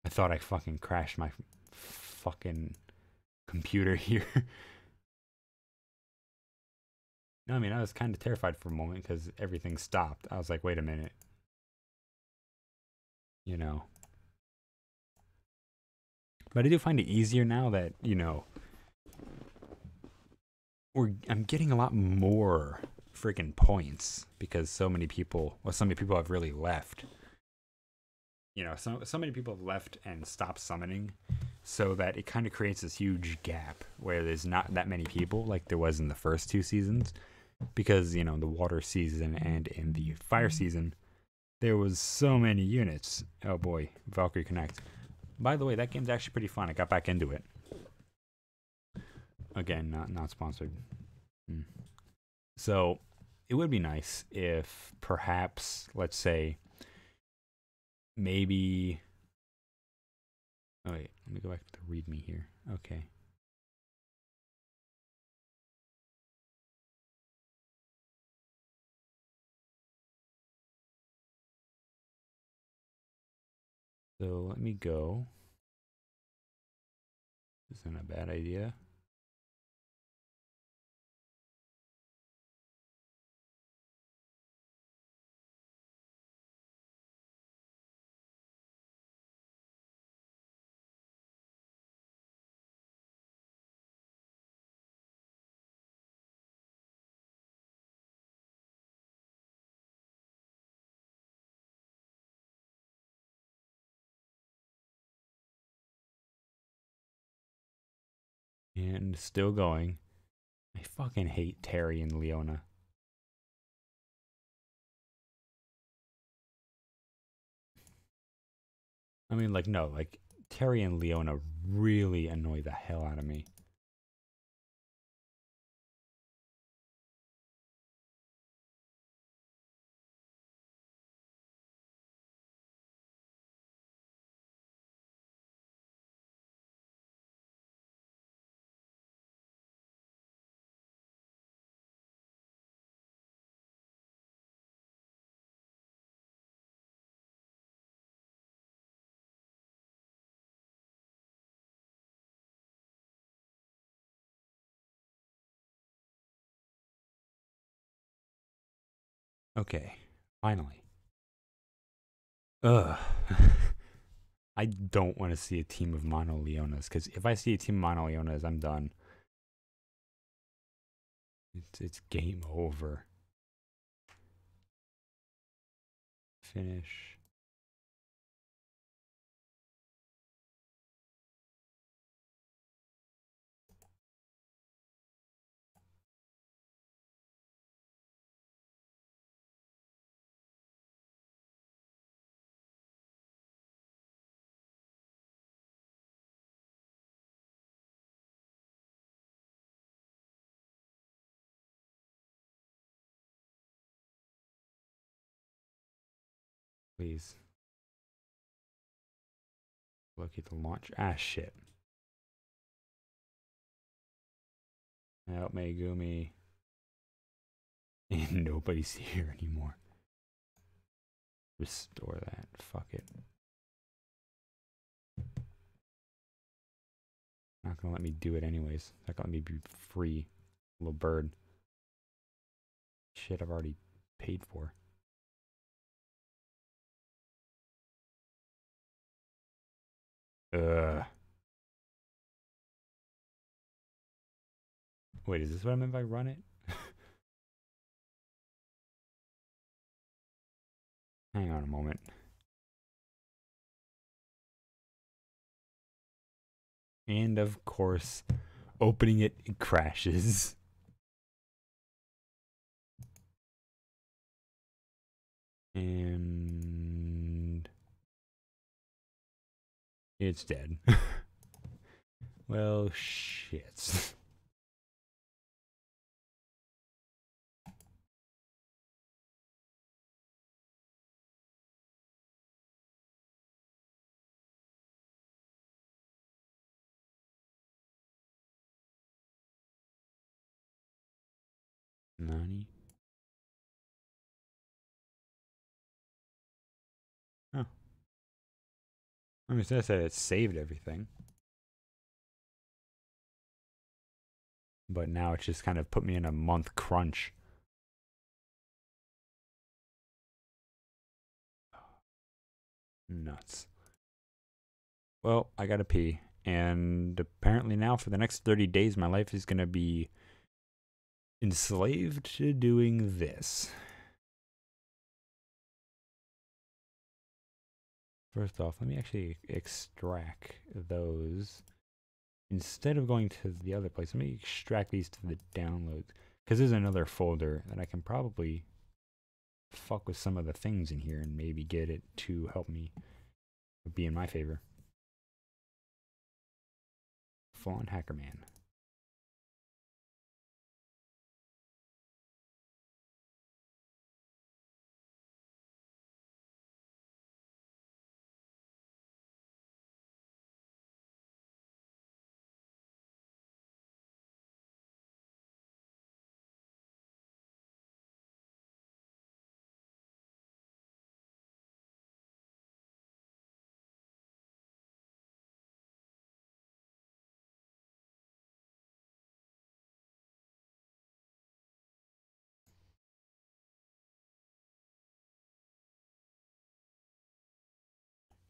I thought I fucking crashed my fucking computer here. No, I mean, I was kind of terrified for a moment because everything stopped. I was like, wait a minute. You know. But I do find it easier now that, you know, I'm getting a lot more freaking points because so many people have really left. You know, so many people have left and stopped summoning, so that it kind of creates this huge gap where there's not that many people like there was in the first two seasons, because you know, the water season and in the fire season there was so many units. Oh boy, Valkyrie Connect. By the way, that game's actually pretty fun. I got back into it. Again, not sponsored. So it would be nice if perhaps, let's say, maybe. Oh wait, let me go back to the README here. Okay. So let me go. This isn't a bad idea. And still going. I fucking hate Terry and Leona. I mean, like, no, like, Terry and Leona really annoy the hell out of me. Okay, finally. Ugh. I don't want to see a team of Mono Leonas, because if I see a team of Mono Leonas, I'm done. It's game over. Finish. Please. Locate the launch. Ah, shit. Help Megumi. And nobody's here anymore. Restore that. Fuck it. Not gonna let me do it anyways. Not gonna let me be free. Little bird. Shit I've already paid for. Ugh. Wait, is this what I meant by run it? Hang on a moment. And of course, opening it crashes. And it's dead. Well, shit. Nani? Oh. I mean, I said it saved everything. But now it's just kind of put me in a month crunch. Nuts. Well, I gotta pee. And apparently now for the next 30 days, my life is gonna be enslaved to doing this. First off, let me actually extract those. Instead of going to the other place, let me extract these to the downloads. Because there's another folder that I can probably fuck with some of the things in here and maybe get it to help me be in my favor. Fallen Hacker Man.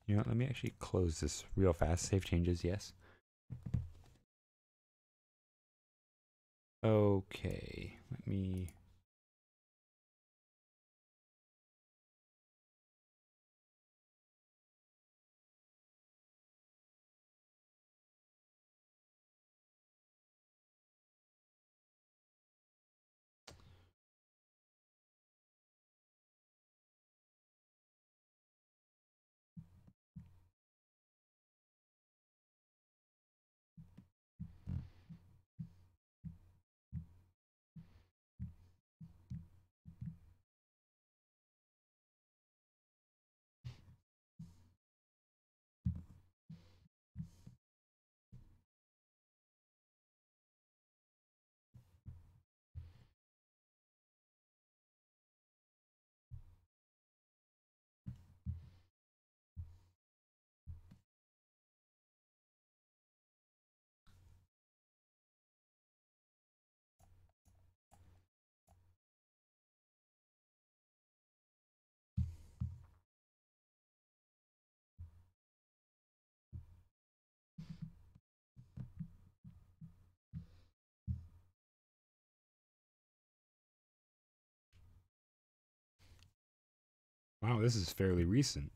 You know what, let me actually close this real fast. Save changes, yes. Okay, let me... Wow, this is fairly recent.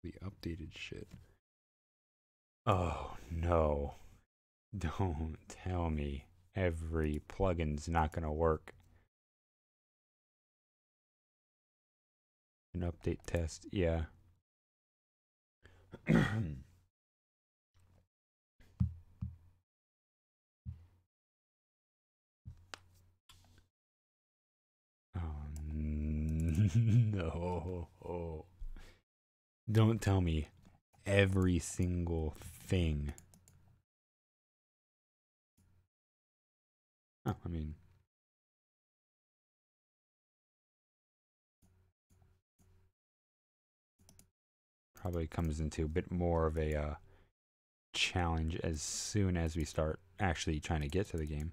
The updated shit. Oh, no. Don't tell me every plugin's not gonna work. An update test, yeah. Oh, no. Don't tell me every single thing. Oh, I mean, probably comes into a bit more of a challenge as soon as we start actually trying to get to the game.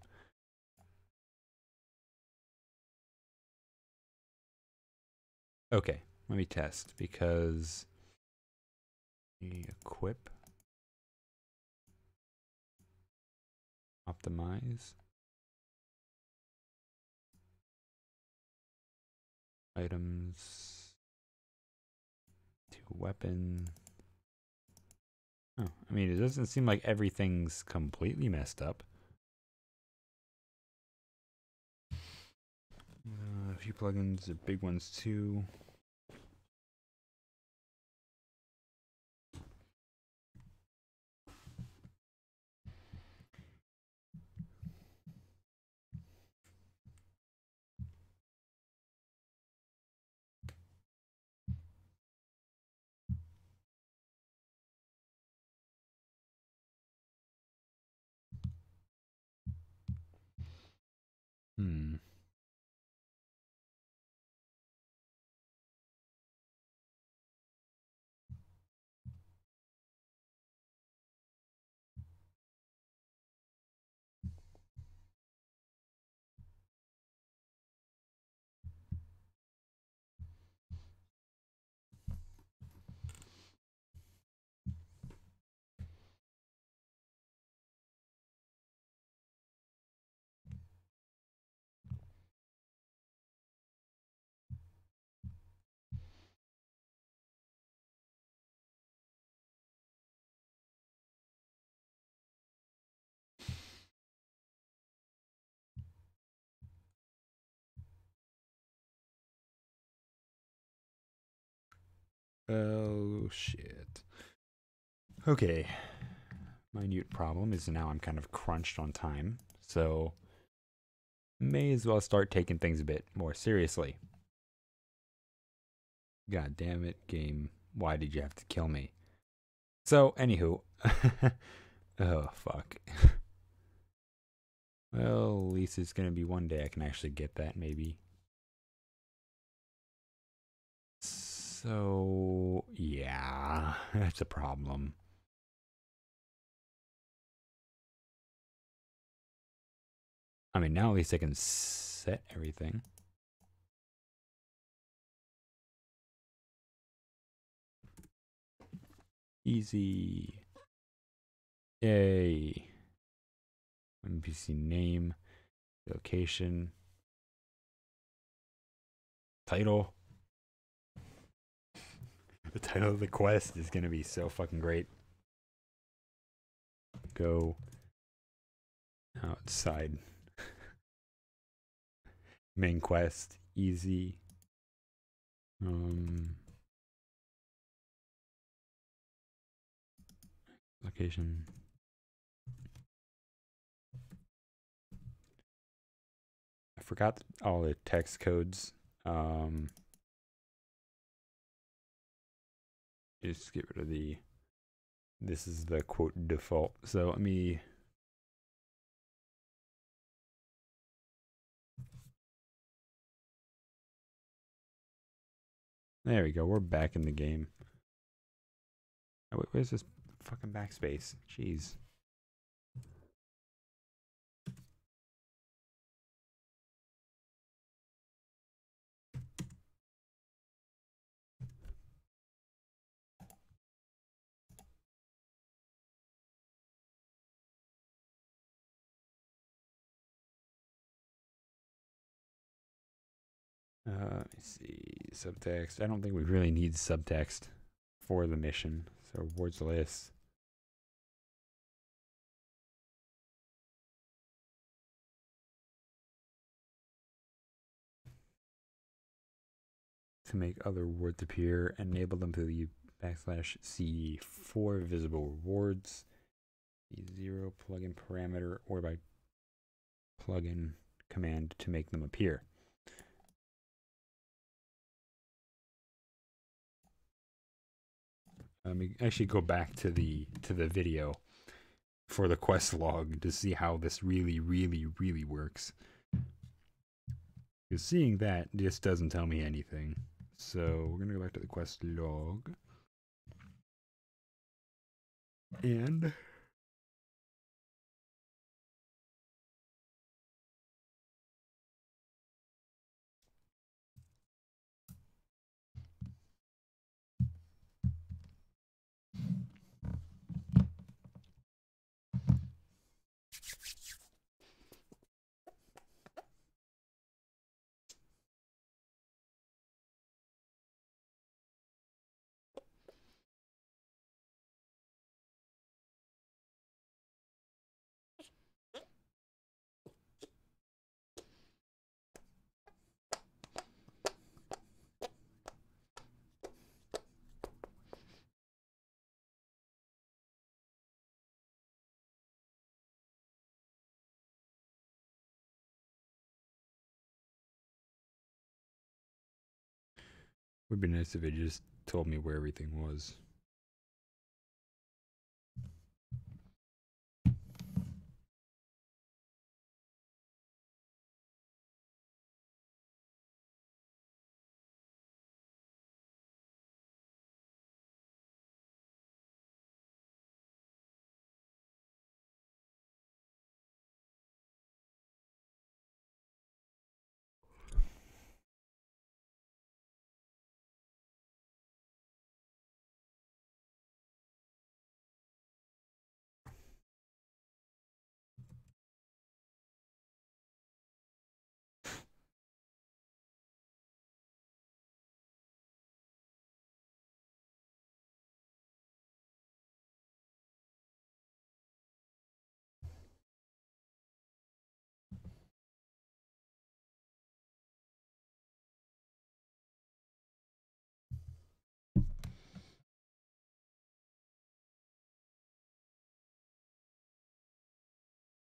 Okay, let me test because equip, optimize, items to weapon. Oh, I mean, it doesn't seem like everything's completely messed up. A few plugins, the big ones too. Hmm. Oh shit. Okay. Minute problem is now I'm kind of crunched on time, so may as well start taking things a bit more seriously. God damn it, game. Why did you have to kill me? So, anywho. Oh, fuck. Well, at least it's gonna be one day I can actually get that, maybe. So, yeah, that's a problem. I mean, now at least I can set everything. Easy. Yay. NPC name, location, title. The title of the quest is gonna be so fucking great. Go outside. Main quest, easy. Location. I forgot all the text codes. Just get rid of the. This is the quote default. So let me. There we go. We're back in the game. Oh, wait, where's this fucking backspace? Jeez. Let me see. Subtext. I don't think we really need subtext for the mission. So rewards list. To make other rewards appear, enable them to the /C for visible rewards. The 0 plugin parameter or by plugin command to make them appear. Let me actually go back to the video for the quest log to see how this really works. Because seeing that just doesn't tell me anything. So we're gonna go back to the quest log. And would be nice if it just told me where everything was.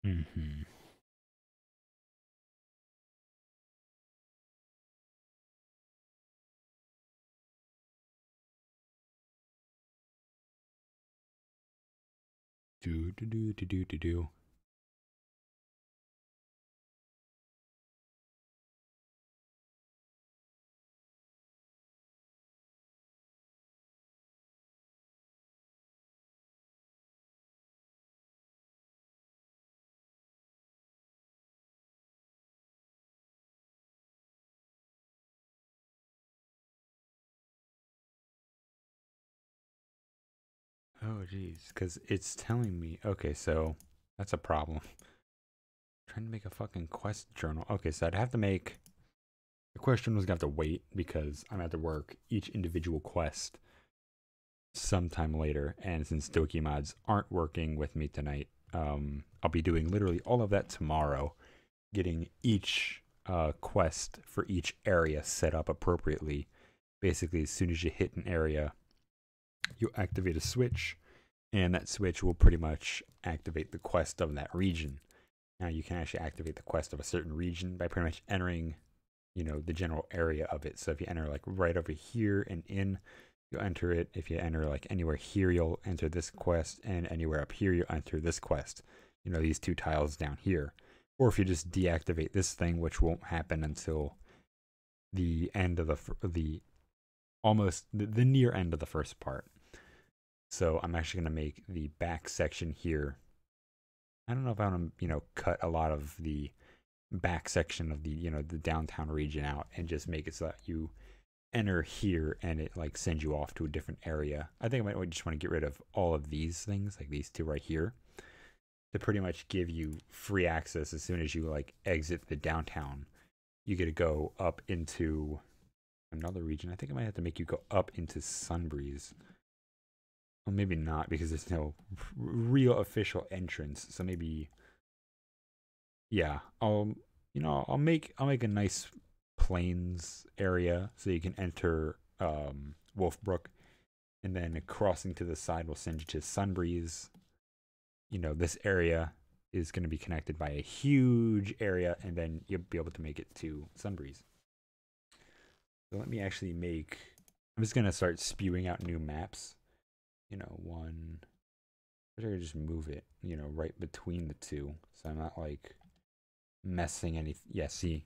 Mm-hmm. Do. Oh, geez. Because it's telling me. Okay, so that's a problem. Trying to make a fucking quest journal. Okay, so I'd have to make. The question was going to have to wait because I'm at to work each individual quest sometime later. And since Doki mods aren't working with me tonight, I'll be doing literally all of that tomorrow, getting each quest for each area set up appropriately. Basically, as soon as you hit an area, you activate a switch, and that switch will pretty much activate the quest of that region. Now, you can actually activate the quest of a certain region by pretty much entering, the general area of it. So if you enter like right over here and in, you'll enter it. If you enter like anywhere here, you'll enter this quest, and anywhere up here, you'll enter this quest. These two tiles down here. Or if you just deactivate this thing, which won't happen until the end of the near end of the first part. So I'm actually going to make the back section here. I don't know if I want to, cut a lot of the back section of the, the downtown region out and just make it so that you enter here and it like sends you off to a different area. I think I might just want to get rid of all of these things, like these two right here, to pretty much give you free access as soon as you like exit the downtown. You get to go up into another region. I think I might have to make you go up into Sunbreeze. Well, maybe not, because there's no real official entrance. So maybe, yeah, I'll make a nice plains area so you can enter Wolfbrook, and then crossing to the side will send you to Sunbreeze. This area is going to be connected by a huge area, and then you'll be able to make it to Sunbreeze. So let me actually I'm just going to start spewing out new maps. One. I could just move it, right between the two, so I'm not like messing anything. Yeah, see,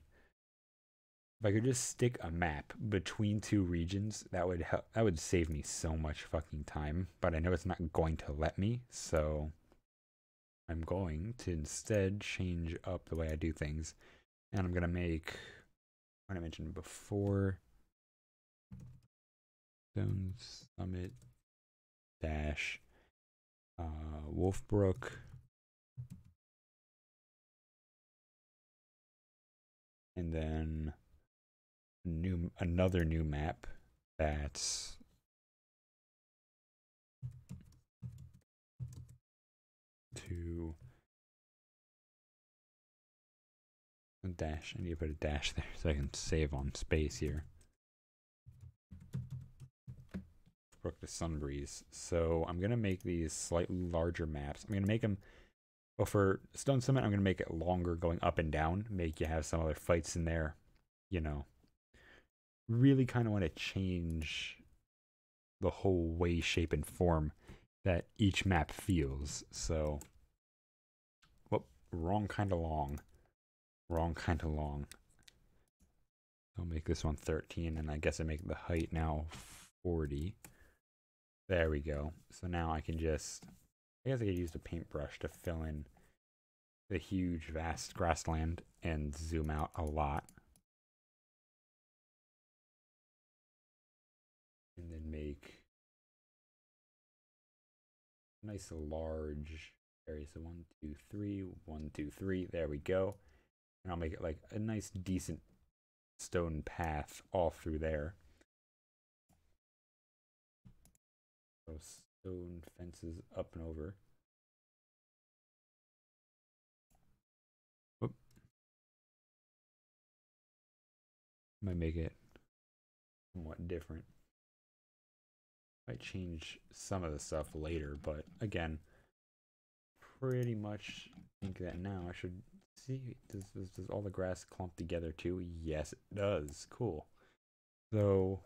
if I could just stick a map between two regions, that would help. That would save me so much fucking time. But I know it's not going to let me, so I'm going to instead change up the way I do things, and I'm gonna make what I mentioned before. Stone Summit dash Wolfbrook, and then another new map that's to a dash. I need to put a dash there so I can save on space here. Brook to Sunbreeze. So I'm gonna make these slightly larger maps. I'm gonna make them. Well, for Stone Summit, I'm gonna make it longer, going up and down. Make you have some other fights in there. Really kind of want to change the whole way, shape, and form that each map feels. So, well, wrong kind of long. Wrong kind of long. I'll make this one 13, and I guess I make the height now 40. There we go. So now I can just, I guess I could use the paintbrush to fill in the huge, vast grassland and zoom out a lot. And then make a nice large area. So 1, 2, 3, 1, 2, 3. There we go. And I'll make it like a nice, decent stone path all through there. So stone fences up and over. Whoop. Might make it somewhat different. Might change some of the stuff later, but again, pretty much think that now I should see, does all the grass clump together too? Yes, it does. Cool. So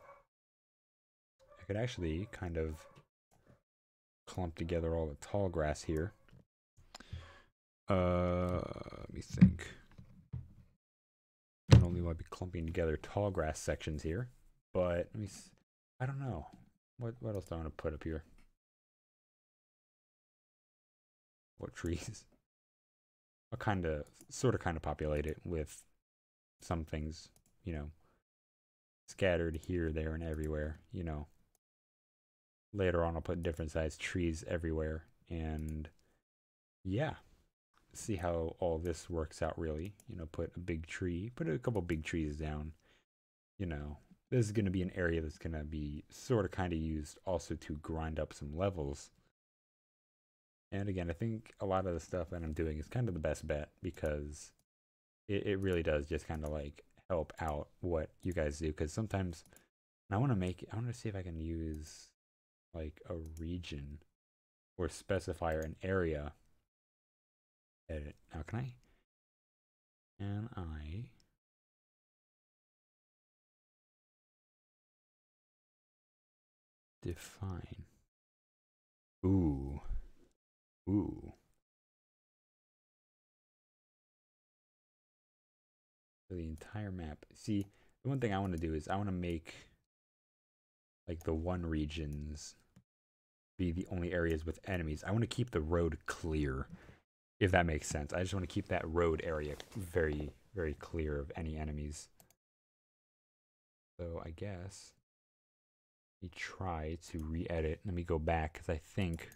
I could actually kind of clump together all the tall grass here. Let me think. Not only will I be clumping together tall grass sections here, but let me I don't know. What else do I want to put up here? What trees? I'll kind of populate it with some things, scattered here, there, and everywhere, later on I'll put different sized trees everywhere, and yeah, see how all this works out really. You know, put a big tree, put a couple big trees down. You know, this is going to be an area that's going to be sort of kind of used also to grind up some levels. And again, I think a lot of the stuff that I'm doing is kind of the best bet because it really does just kind of like help out what you guys do. Because sometimes I want to see if I can use like a region or specifier an area. Edit. Now, can I define? Ooh. Ooh. For the entire map. See, the one thing I want to do is I want to make like the one regions be the only areas with enemies. I want to keep the road clear, if that makes sense. I just want to keep that road area very, very clear of any enemies. So I guess we try to re-edit. Let me go back because I think.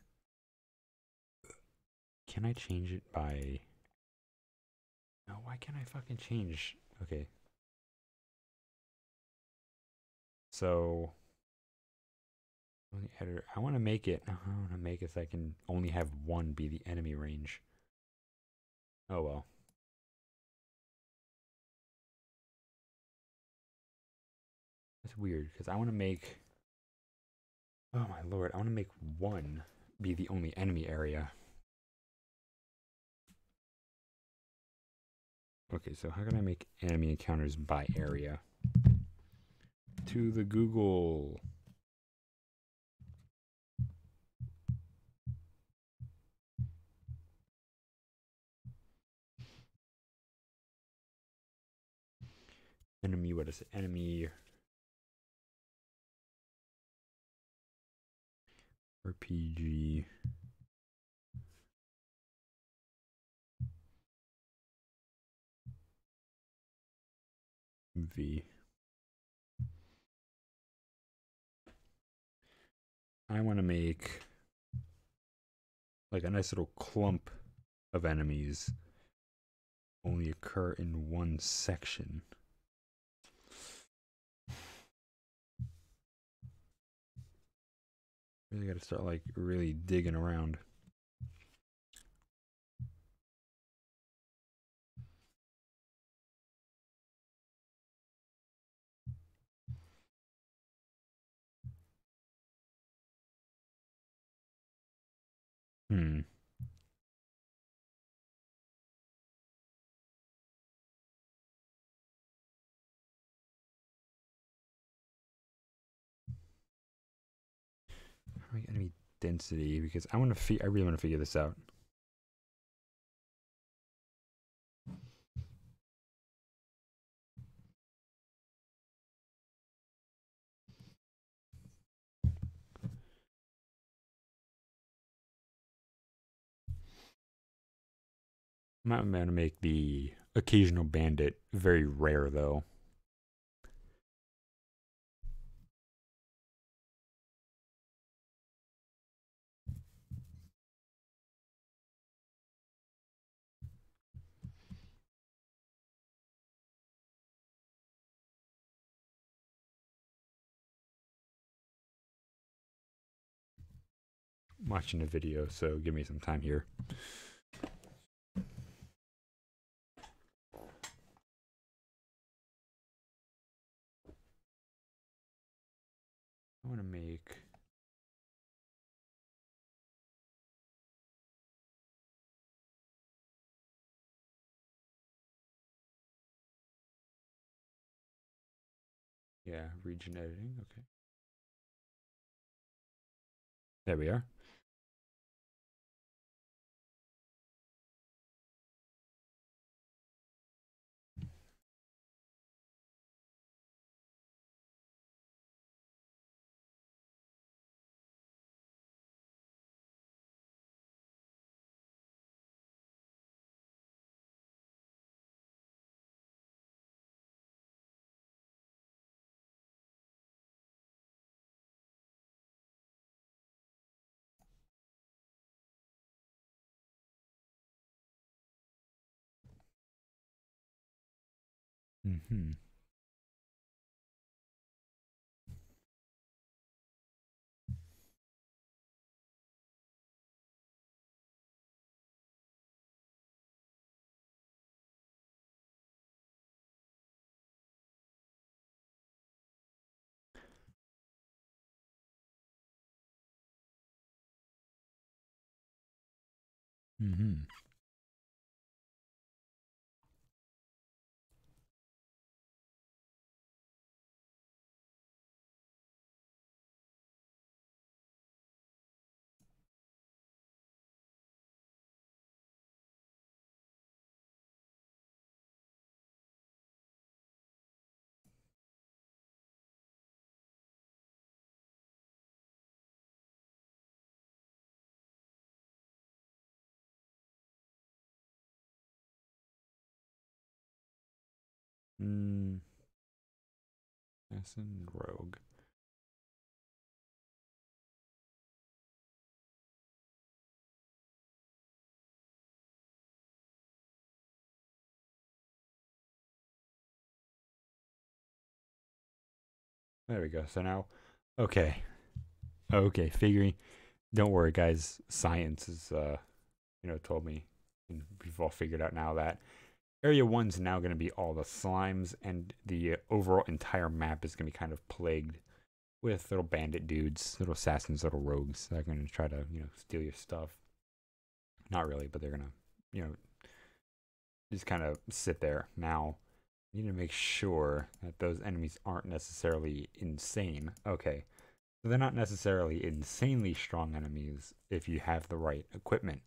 Can I change it by? No, why can't I fucking change? Okay. So on the editor, I want to make it. I want to make it so I can only have one be the enemy range. Oh well. That's weird because I want to make. Oh my lord! I want to make one be the only enemy area. Okay, so how can I make enemy encounters by area? To the Google. Enemy, what is it? Enemy RPG V. I want to make like a nice little clump of enemies only occur in one section. Really got to start like really digging around. Hmm. Enemy density because I want to. I really want to figure this out. I'm going to make the occasional bandit very rare though. I'm watching a video, so give me some time here. I want to make. Yeah, region editing. Okay. There we are. Mm-hmm. Mm-hmm. Mm. Assassin, rogue. There we go. So now, okay, okay. Figuring. Don't worry, guys. Science is, told me, and we've all figured out now that Area 1's now going to be all the slimes, and the overall entire map is going to be kind of plagued with little bandit dudes, little assassins, little rogues that are going to try to, steal your stuff. Not really, but they're going to, just kind of sit there. Now, you need to make sure that those enemies aren't necessarily insane. Okay, so they're not necessarily insanely strong enemies if you have the right equipment.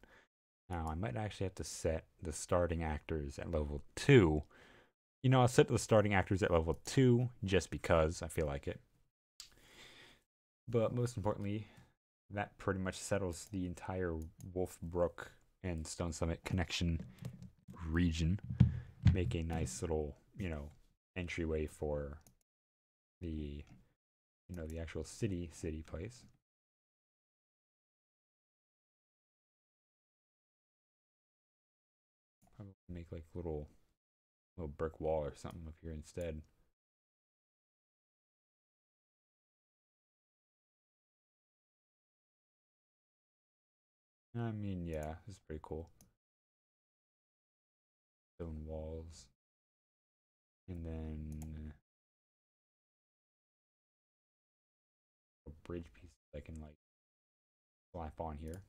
Now, I might actually have to set the starting actors at level 2. I'll set the starting actors at level 2 just because I feel like it. But most importantly, that pretty much settles the entire Wolfbrook and Stone Summit connection region. Make a nice little, entryway for the, the actual city place. Probably make like little brick wall or something up here instead. I mean, yeah, this is pretty cool. Stone walls. And then a bridge piece I can like slap on here.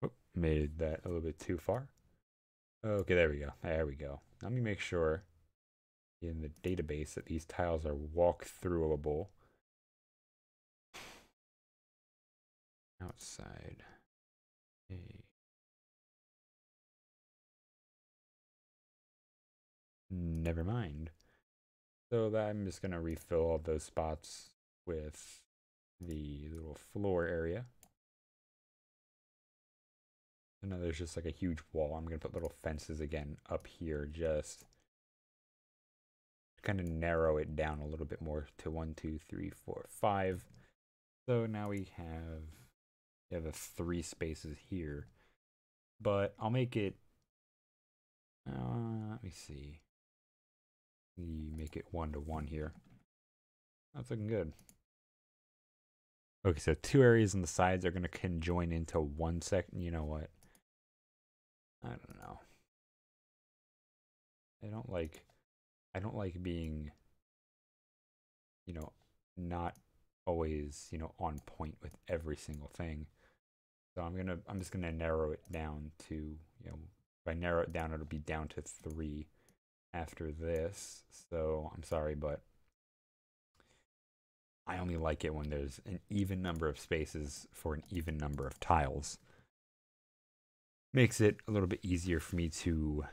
Oh, made that a little bit too far. Okay, there we go. There we go. Let me make sure in the database that these tiles are walk-throughable. Outside. Hey. Never mind. So I'm just going to refill all those spots with the little floor area. And now there's just like a huge wall. I'm going to put little fences again up here just to kind of narrow it down a little bit more to 1, 2, 3, 4, 5. So now we have the 3 spaces here. But I'll make it, let me see. We make it 1 to 1 here. That's looking good. Okay, so 2 areas on the sides are going to conjoin into 1 second. You know what? I don't know. I don't like being, not always, on point with every single thing. So I'm just gonna narrow it down to, if I narrow it down, it'll be down to 3 after this. So I'm sorry, but I only like it when there's an even number of spaces for an even number of tiles. Makes it a little bit easier for me to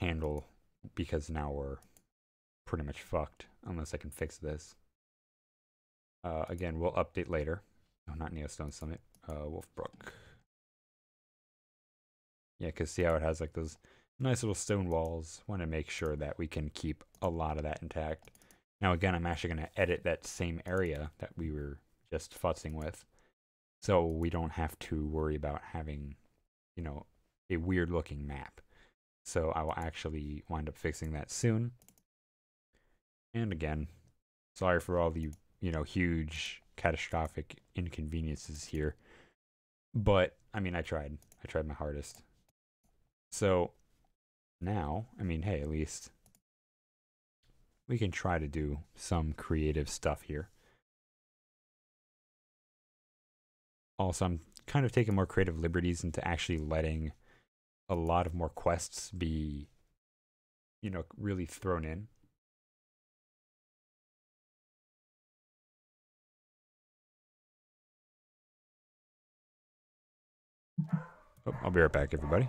handle because now we're pretty much fucked unless I can fix this. Again, we'll update later. No, not Neostone Summit. Wolfbrook. Yeah, because see how it has like those nice little stone walls. Want to make sure that we can keep a lot of that intact. Now, again, I'm actually going to edit that same area that we were just futzing with. So we don't have to worry about having, a weird looking map. So I will actually wind up fixing that soon. And again, sorry for all the, huge catastrophic inconveniences here. But I mean, I tried. I tried my hardest. So now, I mean, hey, at least we can try to do some creative stuff here. Also, I'm kind of taking more creative liberties into actually letting a lot of more quests be, really thrown in. Oh, I'll be right back, everybody.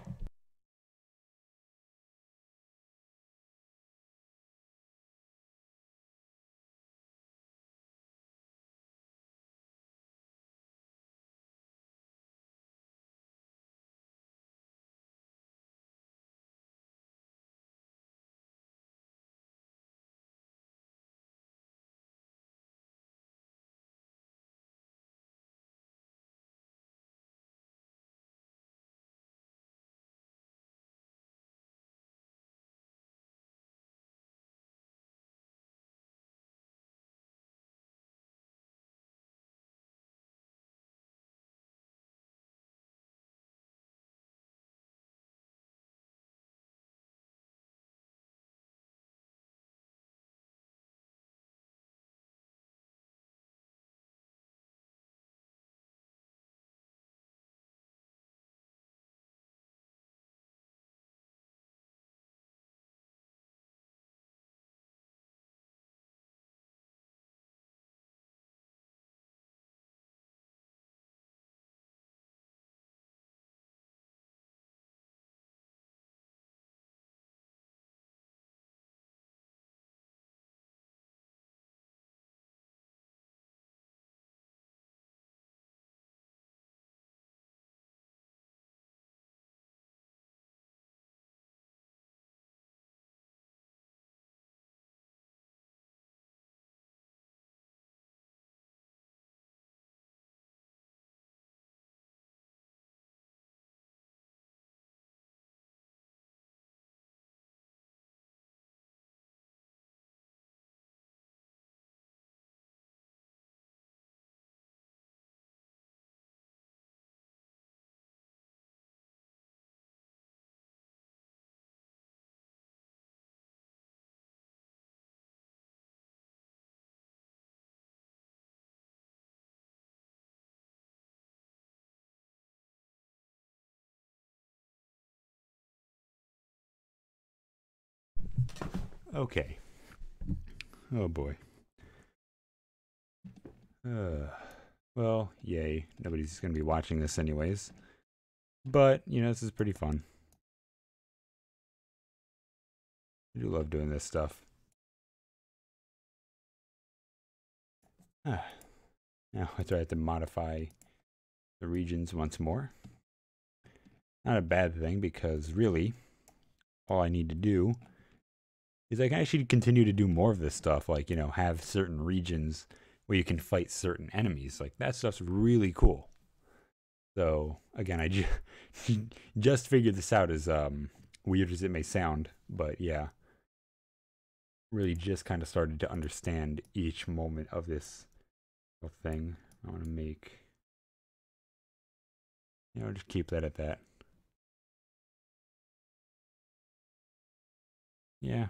Okay. Oh boy. Uh, well, yay. Nobody's going to be watching this anyways. But, this is pretty fun. I do love doing this stuff. Now I try to modify the regions once more. Not a bad thing because really, all I need to do is I can actually continue to do more of this stuff. Like, have certain regions where you can fight certain enemies. Like, that stuff's really cool. So, again, I just figured this out as weird as it may sound. But yeah, really just kind of started to understand each moment of this thing. I want to make, just keep that at that. Yeah,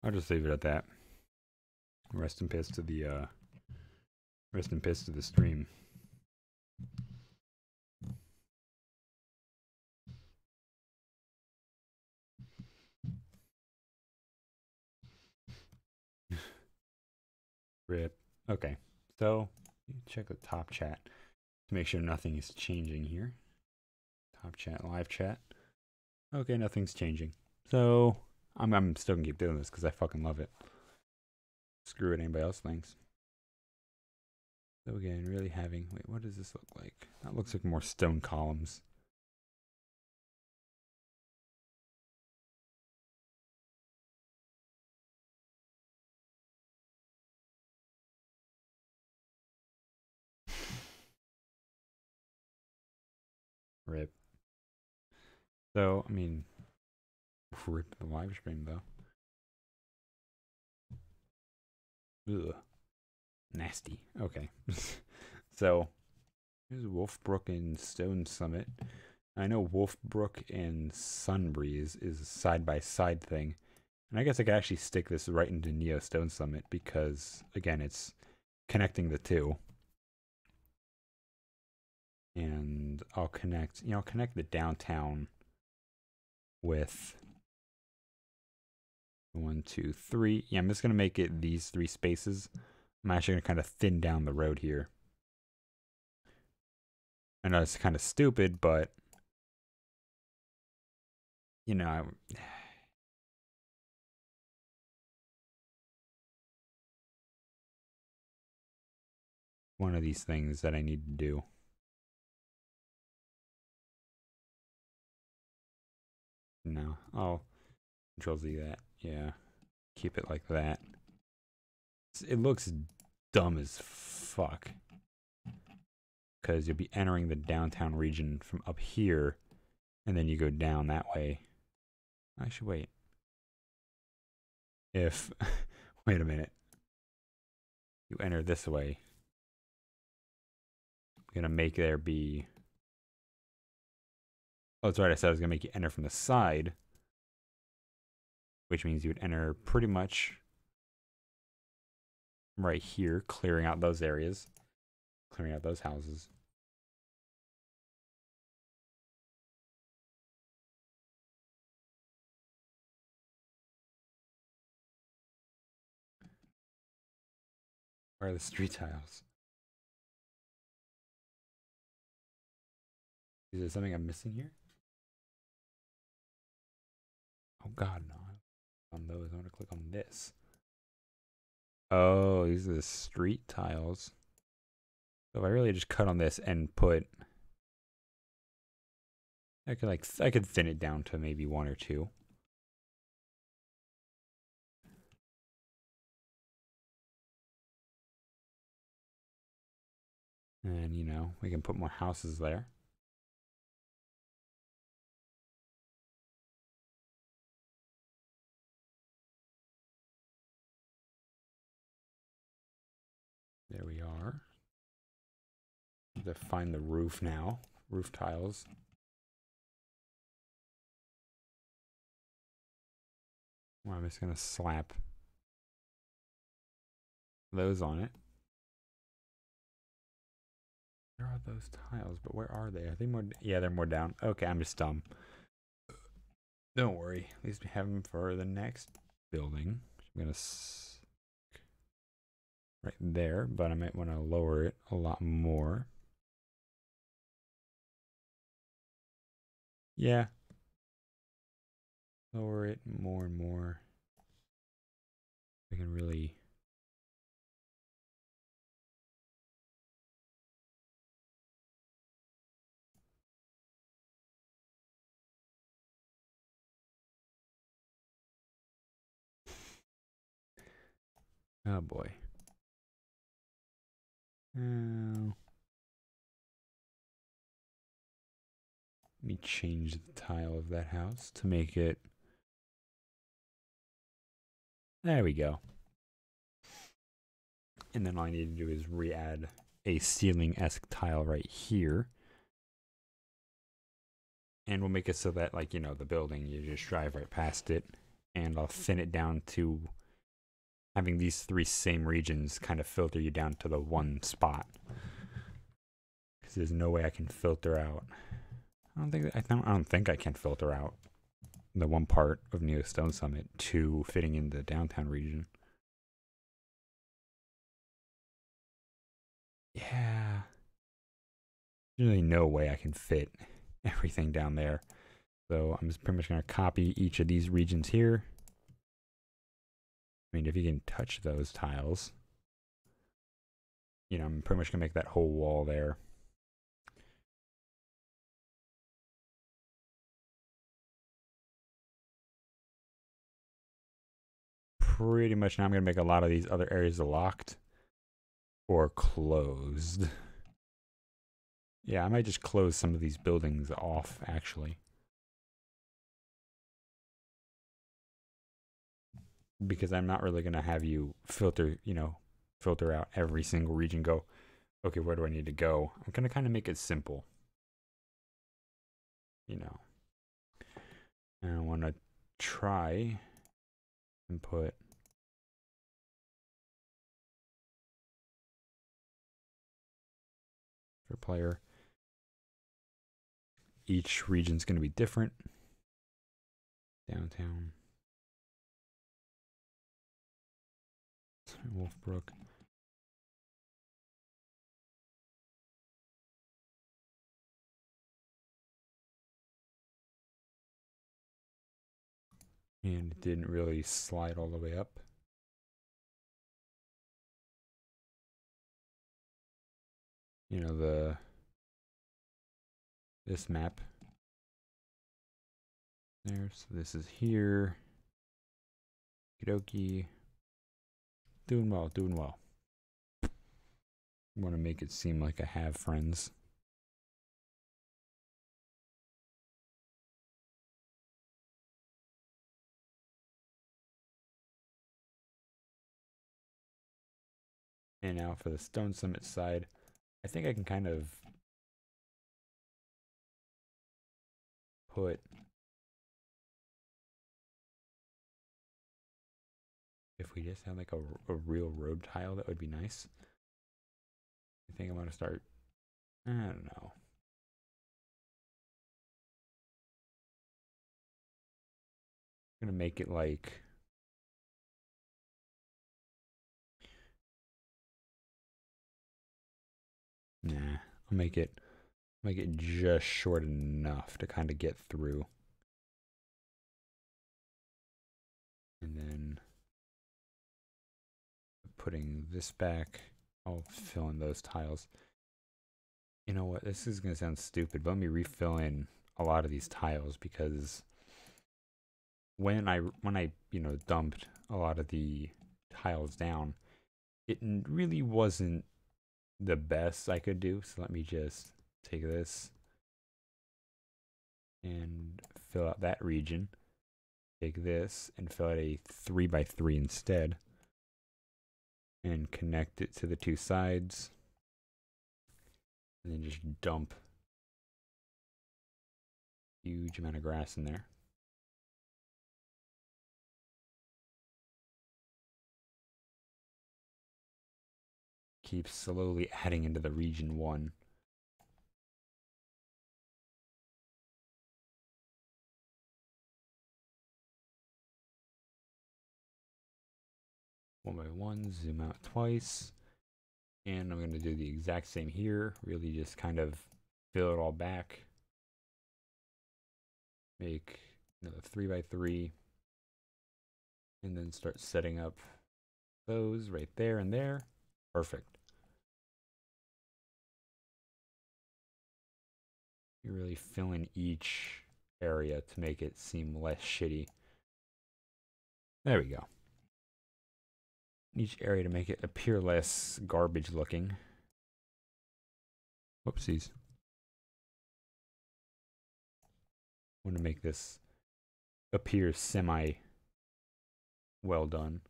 I'll just leave it at that. Rest in peace to the stream. Rip. Okay, so check the top chat to make sure nothing is changing here. Top chat, live chat. Okay, nothing's changing. So I'm still gonna keep doing this because I fucking love it. Screw what anybody else thinks. So again, really having, wait, what does this look like? That looks like more stone columns. Rip. So, I mean, rip the live stream though. Ugh. Nasty. Okay. So, here's Wolfbrook and Stone Summit. I know Wolfbrook and Sunbreeze is a side-by-side thing. And I guess I could actually stick this right into Neo Stone Summit because, again, it's connecting the two. And I'll connect, I'll connect the downtown with 1, 2, 3. Yeah, I'm just going to make it these 3 spaces. I'm actually going to kind of thin down the road here. I know it's kind of stupid, but, you know, one of these things that I need to do. No. Oh, Control Z that. Yeah. Keep it like that. It looks dumb as fuck. Because you'll be entering the downtown region from up here, and then you go down that way. Actually, wait. If, wait a minute. You enter this way. I'm going to make there be, oh, that's right, I said I was going to make you enter from the side, which means you would enter pretty much right here, clearing out those areas, clearing out those houses. Where are the street tiles? Is there something I'm missing here? Oh god, no. On those, I want to click on this. Oh, these are the street tiles. So if I really just cut on this and put, I could thin it down to maybe 1 or 2. And, you know, we can put more houses there. There we are. To find the roof now. Roof tiles. Well, I'm just going to slap those on it. Where are those tiles? But where are they? Are they more? Yeah, they're more down. Okay, I'm just dumb. Don't worry. At least we have them for the next building. I'm going to right there, but I might want to lower it a lot more. Yeah. Lower it more and more. We can really... Oh boy. Let me change the tile of that house to make it... There we go. And then all I need to do is re-add a ceiling-esque tile right here. And we'll make it so that, like, you know, the building, you just drive right past it. And I'll thin it down to having these 3 same regions kind of filter you down to the one spot. Because there's no way I can filter out. I don't think I can filter out the one part of Neo Stone Summit to fitting in the downtown region. Yeah. There's really no way I can fit everything down there. So I'm just pretty much going to copy each of these regions here. I mean, if you can touch those tiles, you know, I'm pretty much going to make that whole wall there. Pretty much now I'm going to make a lot of these other areas locked or closed. Yeah, I might just close some of these buildings off, actually. because I'm not really going to have you filter, filter out every single region, go, okay, where do I need to go? I'm going to kind of make it simple, And I want to try and put for player. Each region's going to be different. Downtown. Wolfbrook. And it didn't really slide all the way up. This map there. So this is here. Okie doing well, doing well. I want to make it seem like I have friends. And now for the Stone Summit side, I think I can kind of put, if we just had like a real road tile, that would be nice. I think I'm going to start, I don't know. I'm going to make it like, nah, I'll make it just short enough to kind of get through. And then putting this back, I'll fill in those tiles. You know what, this is going to sound stupid, but let me refill in a lot of these tiles, because when I dumped a lot of the tiles down, it really wasn't the best I could do. So let me just take this and fill out that region. Take this and fill out a 3x3 instead, and connect it to the two sides, and then just dump a huge amount of grass in there. Keep slowly adding into the region 1. One by one, zoom out twice. And I'm going to do the exact same here. Really just kind of fill it all back. Make another 3x3. And then start setting up those right there and there. Perfect. You're really filling each area to make it seem less shitty. There we go. Each area to make it appear less garbage looking. Whoopsies. I want to make this appear semi well done.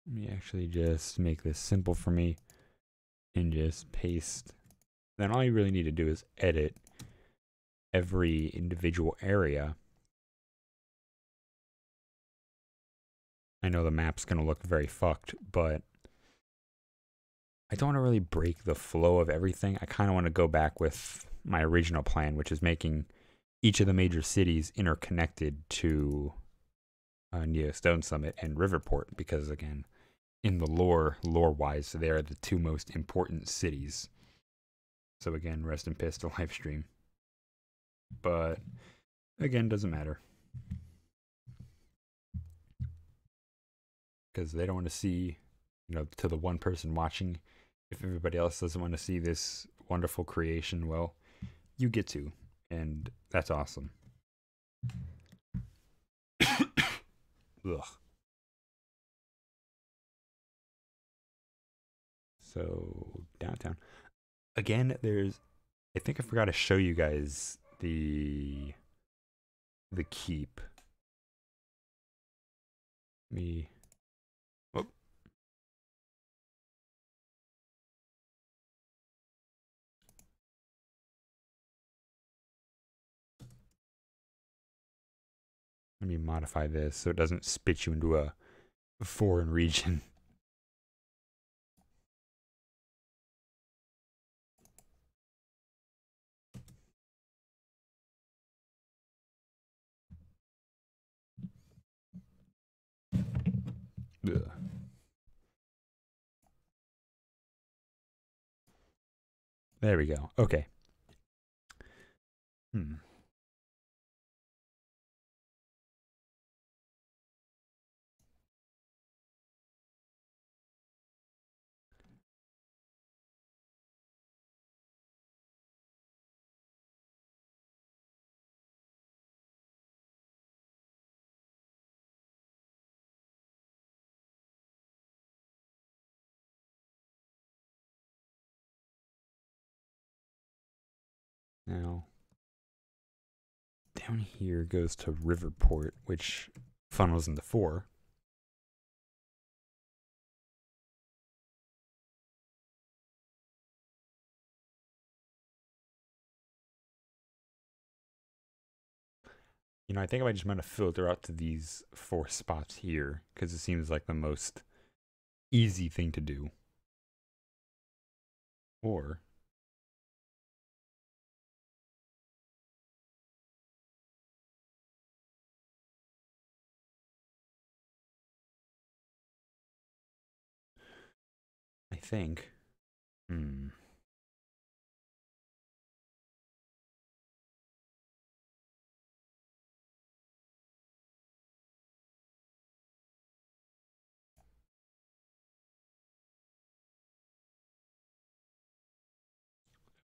Let me actually just make this simple for me and just paste. Then all you really need to do is edit every individual area. I know the map's going to look very fucked, but I don't want to really break the flow of everything. I kind of want to go back with my original plan, which is making each of the major cities interconnected to Neo Stone Summit and Riverport, because again, in the lore-wise, they are the two most important cities. So again, rest in peace to Livestream. But again, doesn't matter, because they don't want to see, to the one person watching, if everybody else doesn't want to see this wonderful creation, well, you get to, and that's awesome. Ugh. So downtown again. I think I forgot to show you guys the keep. Me. Whoop. Let me modify this so it doesn't spit you into a foreign region. Ugh. There we go. Okay. Now, down here goes to Riverport, which funnels into 4. I think I might just want to filter out to these 4 spots here because it seems like the most easy thing to do. Or I think,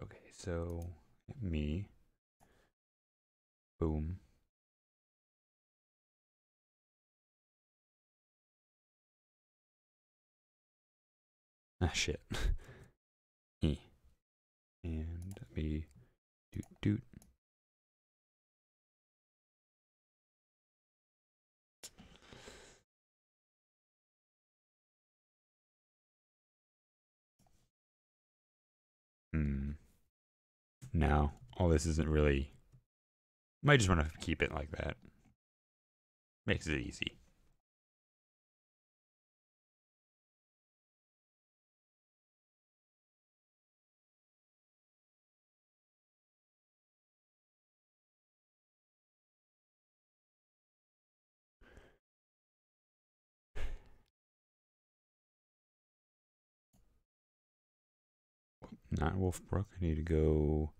okay, so me, boom. Ah, shit. E. And me, doot doot. No, all this isn't really. Might just want to keep it like that. Makes it easy. Not Wolfbrook. I need to go.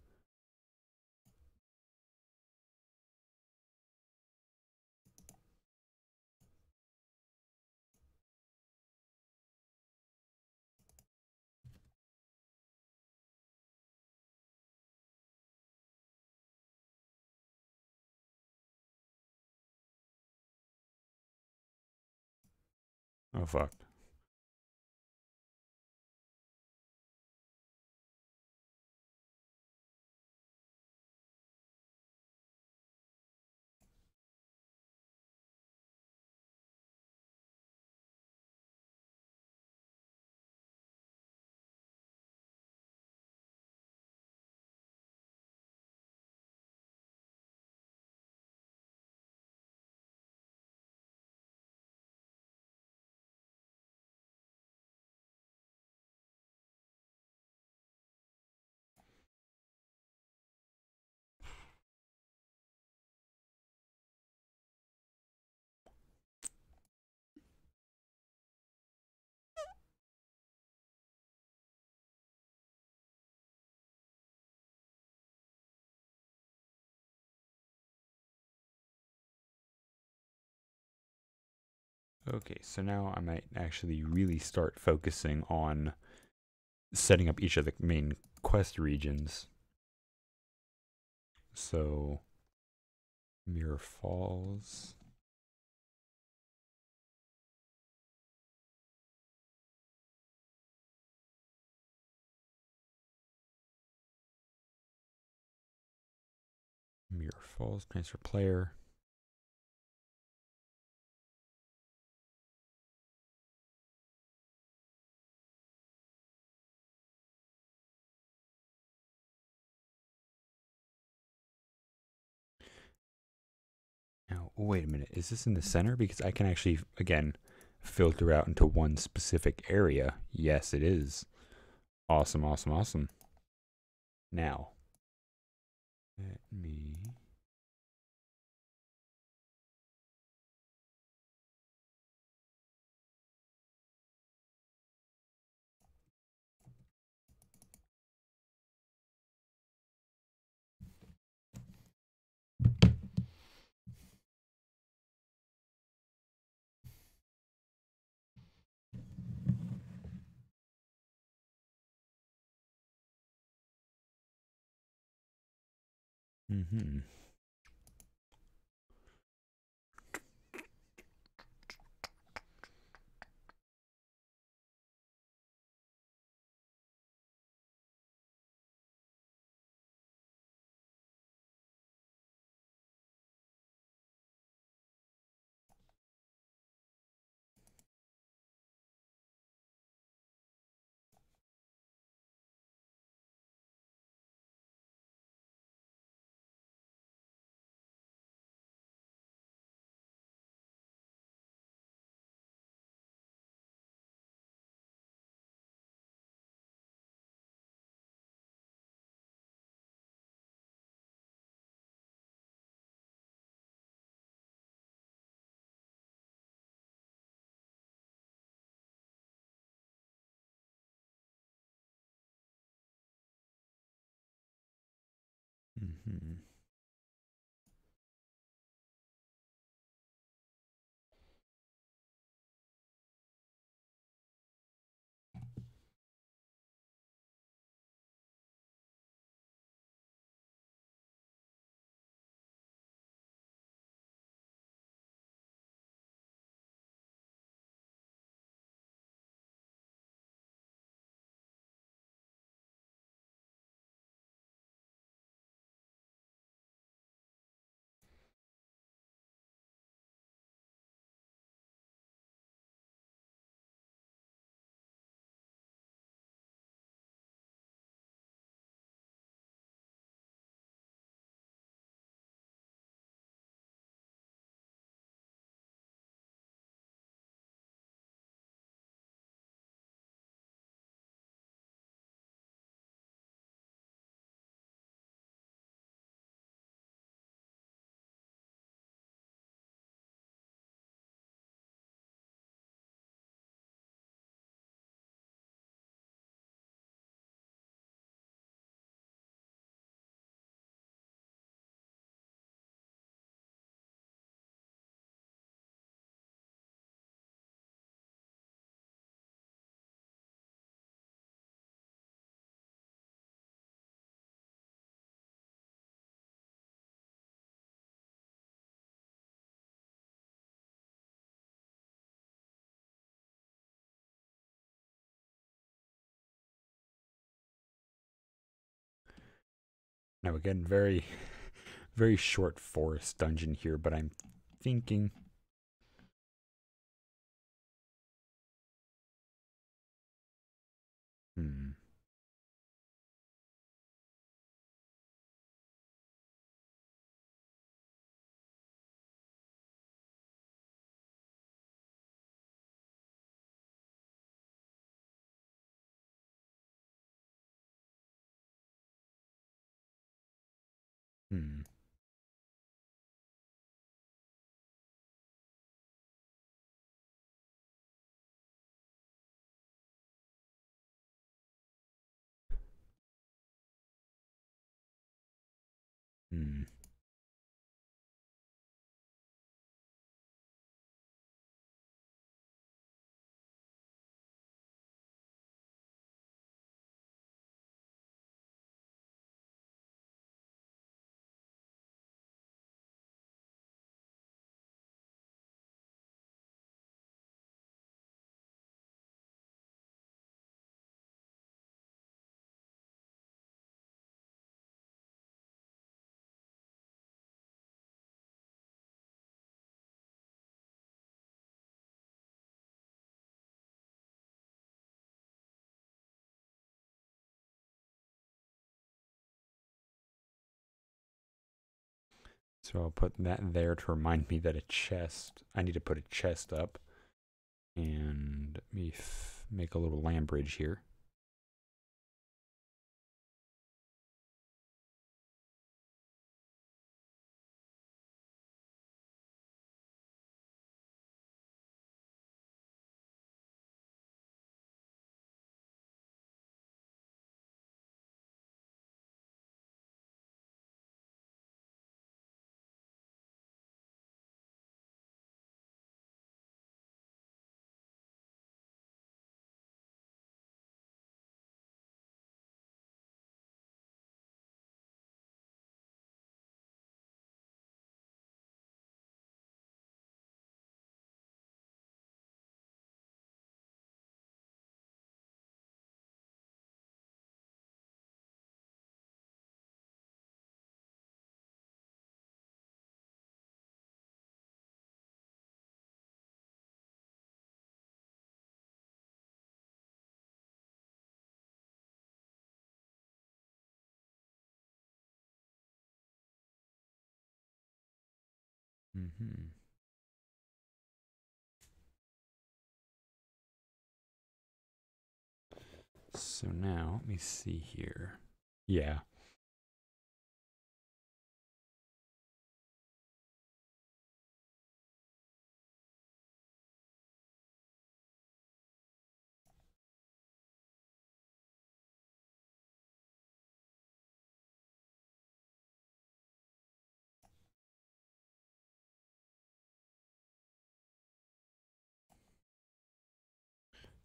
Oh, fuck. Okay, so now I might actually really start focusing on setting up each of the main quest regions. So, Mirror Falls. Mirror Falls, transfer player. Now, wait a minute. Is this in the center? Because I can actually, again, filter out into one specific area. Yes, it is. Awesome, awesome, awesome. Now, let me... Mm-hmm. Mm-hmm. Now, again, very, very short forest dungeon here, but I'm thinking... Hmm. Hmm. Hmm. So I'll put that there to remind me that I need to put a chest up. And let me make a little land bridge here. Mm-hmm. So now, let me see here. Yeah.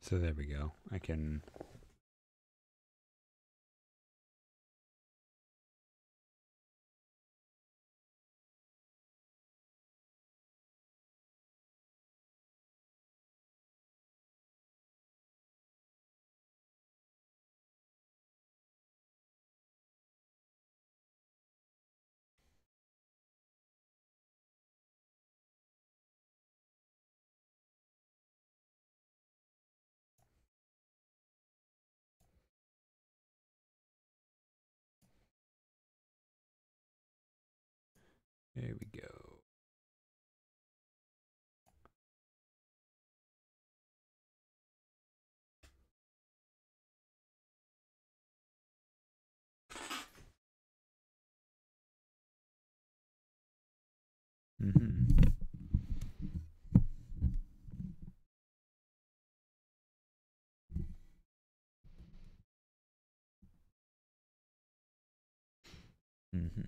So there we go. I can... There we go. Mm-hmm. Mm-hmm.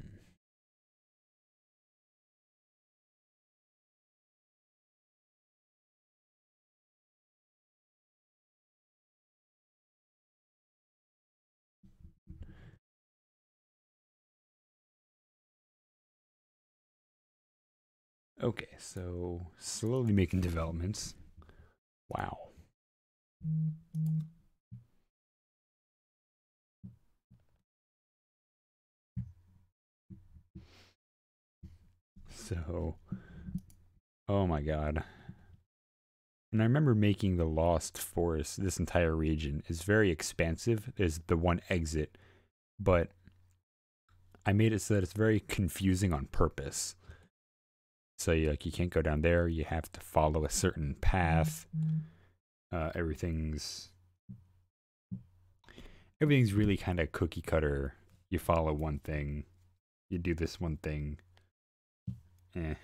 Okay, so slowly making developments. Wow. So, oh my god. And I remember making the Lost Forest, this entire region, is very expansive. There's the one exit, but I made it so that it's very confusing on purpose. So you can't go down there. You have to follow a certain path. Everything's really kind of cookie cutter. You follow one thing, you do this one thing. Eh.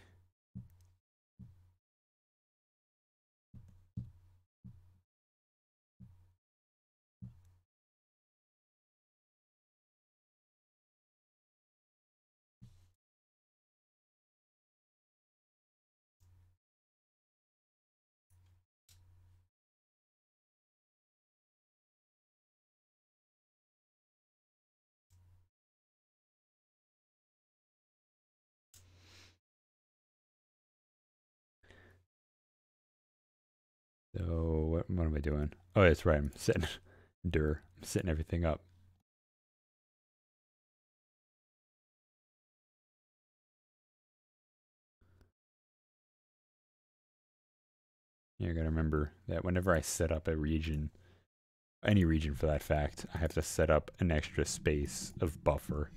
So what am I doing? Oh, that's right. I'm setting I'm setting everything up. You gotta remember that whenever I set up a region, any region for that fact, I have to set up an extra space of buffer.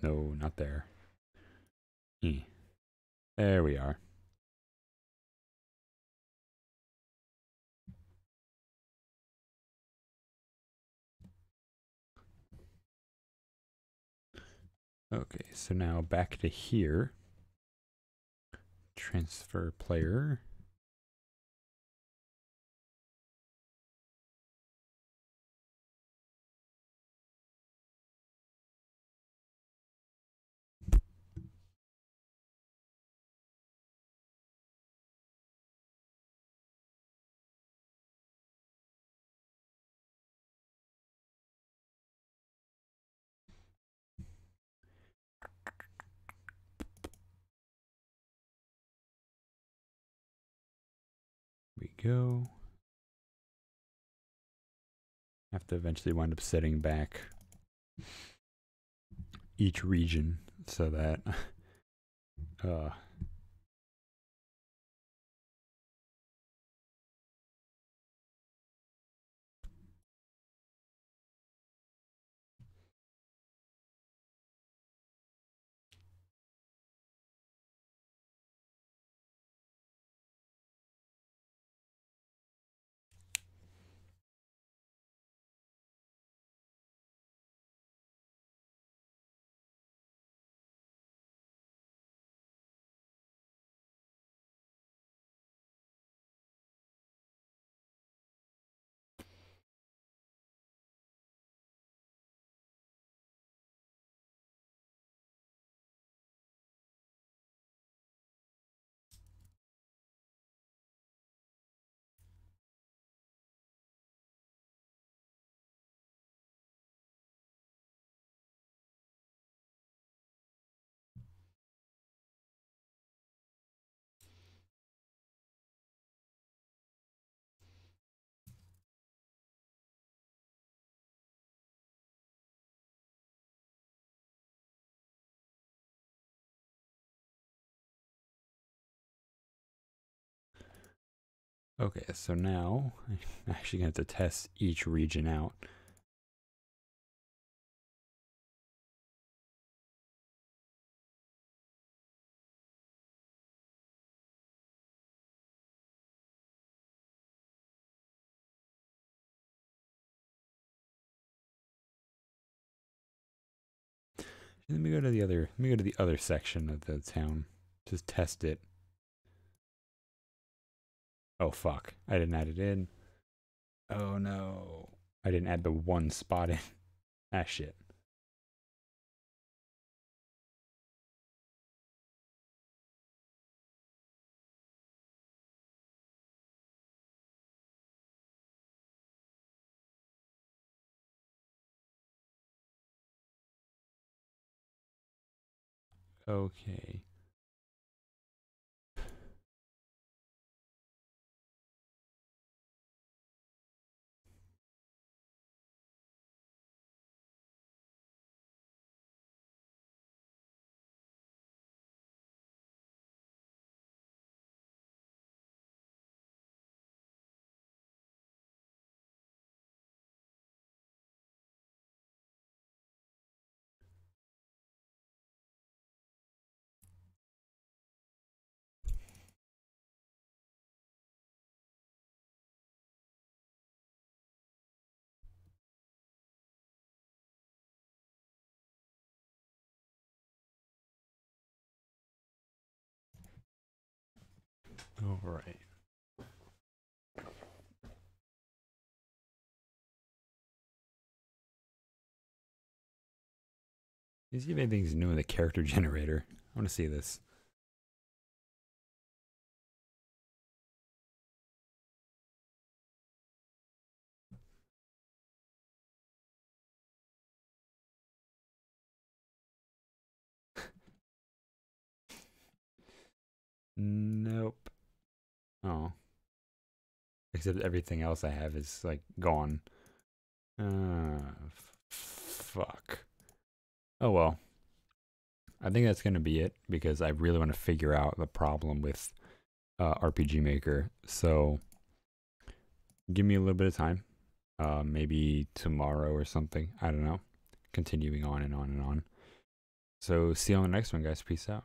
No, not there. There we are. Okay, so now back to here. Transfer player. We go. Have to eventually wind up setting back each region so that okay, so now I'm actually going to have to test each region out. Let me go to the other section of the town. Just test it. Oh fuck. I didn't add it in. Oh no. I didn't add the one spot in. Ah shit. Okay. All right. Let's see if anything's new in the character generator. I want to see this. Nope. Oh. Except everything else I have is like gone. Fuck. Oh well. I think that's gonna be it because I really want to figure out the problem with RPG Maker. So give me a little bit of time. Maybe tomorrow or something. I don't know. Continuing on and on and on. So see you on the next one, guys. Peace out.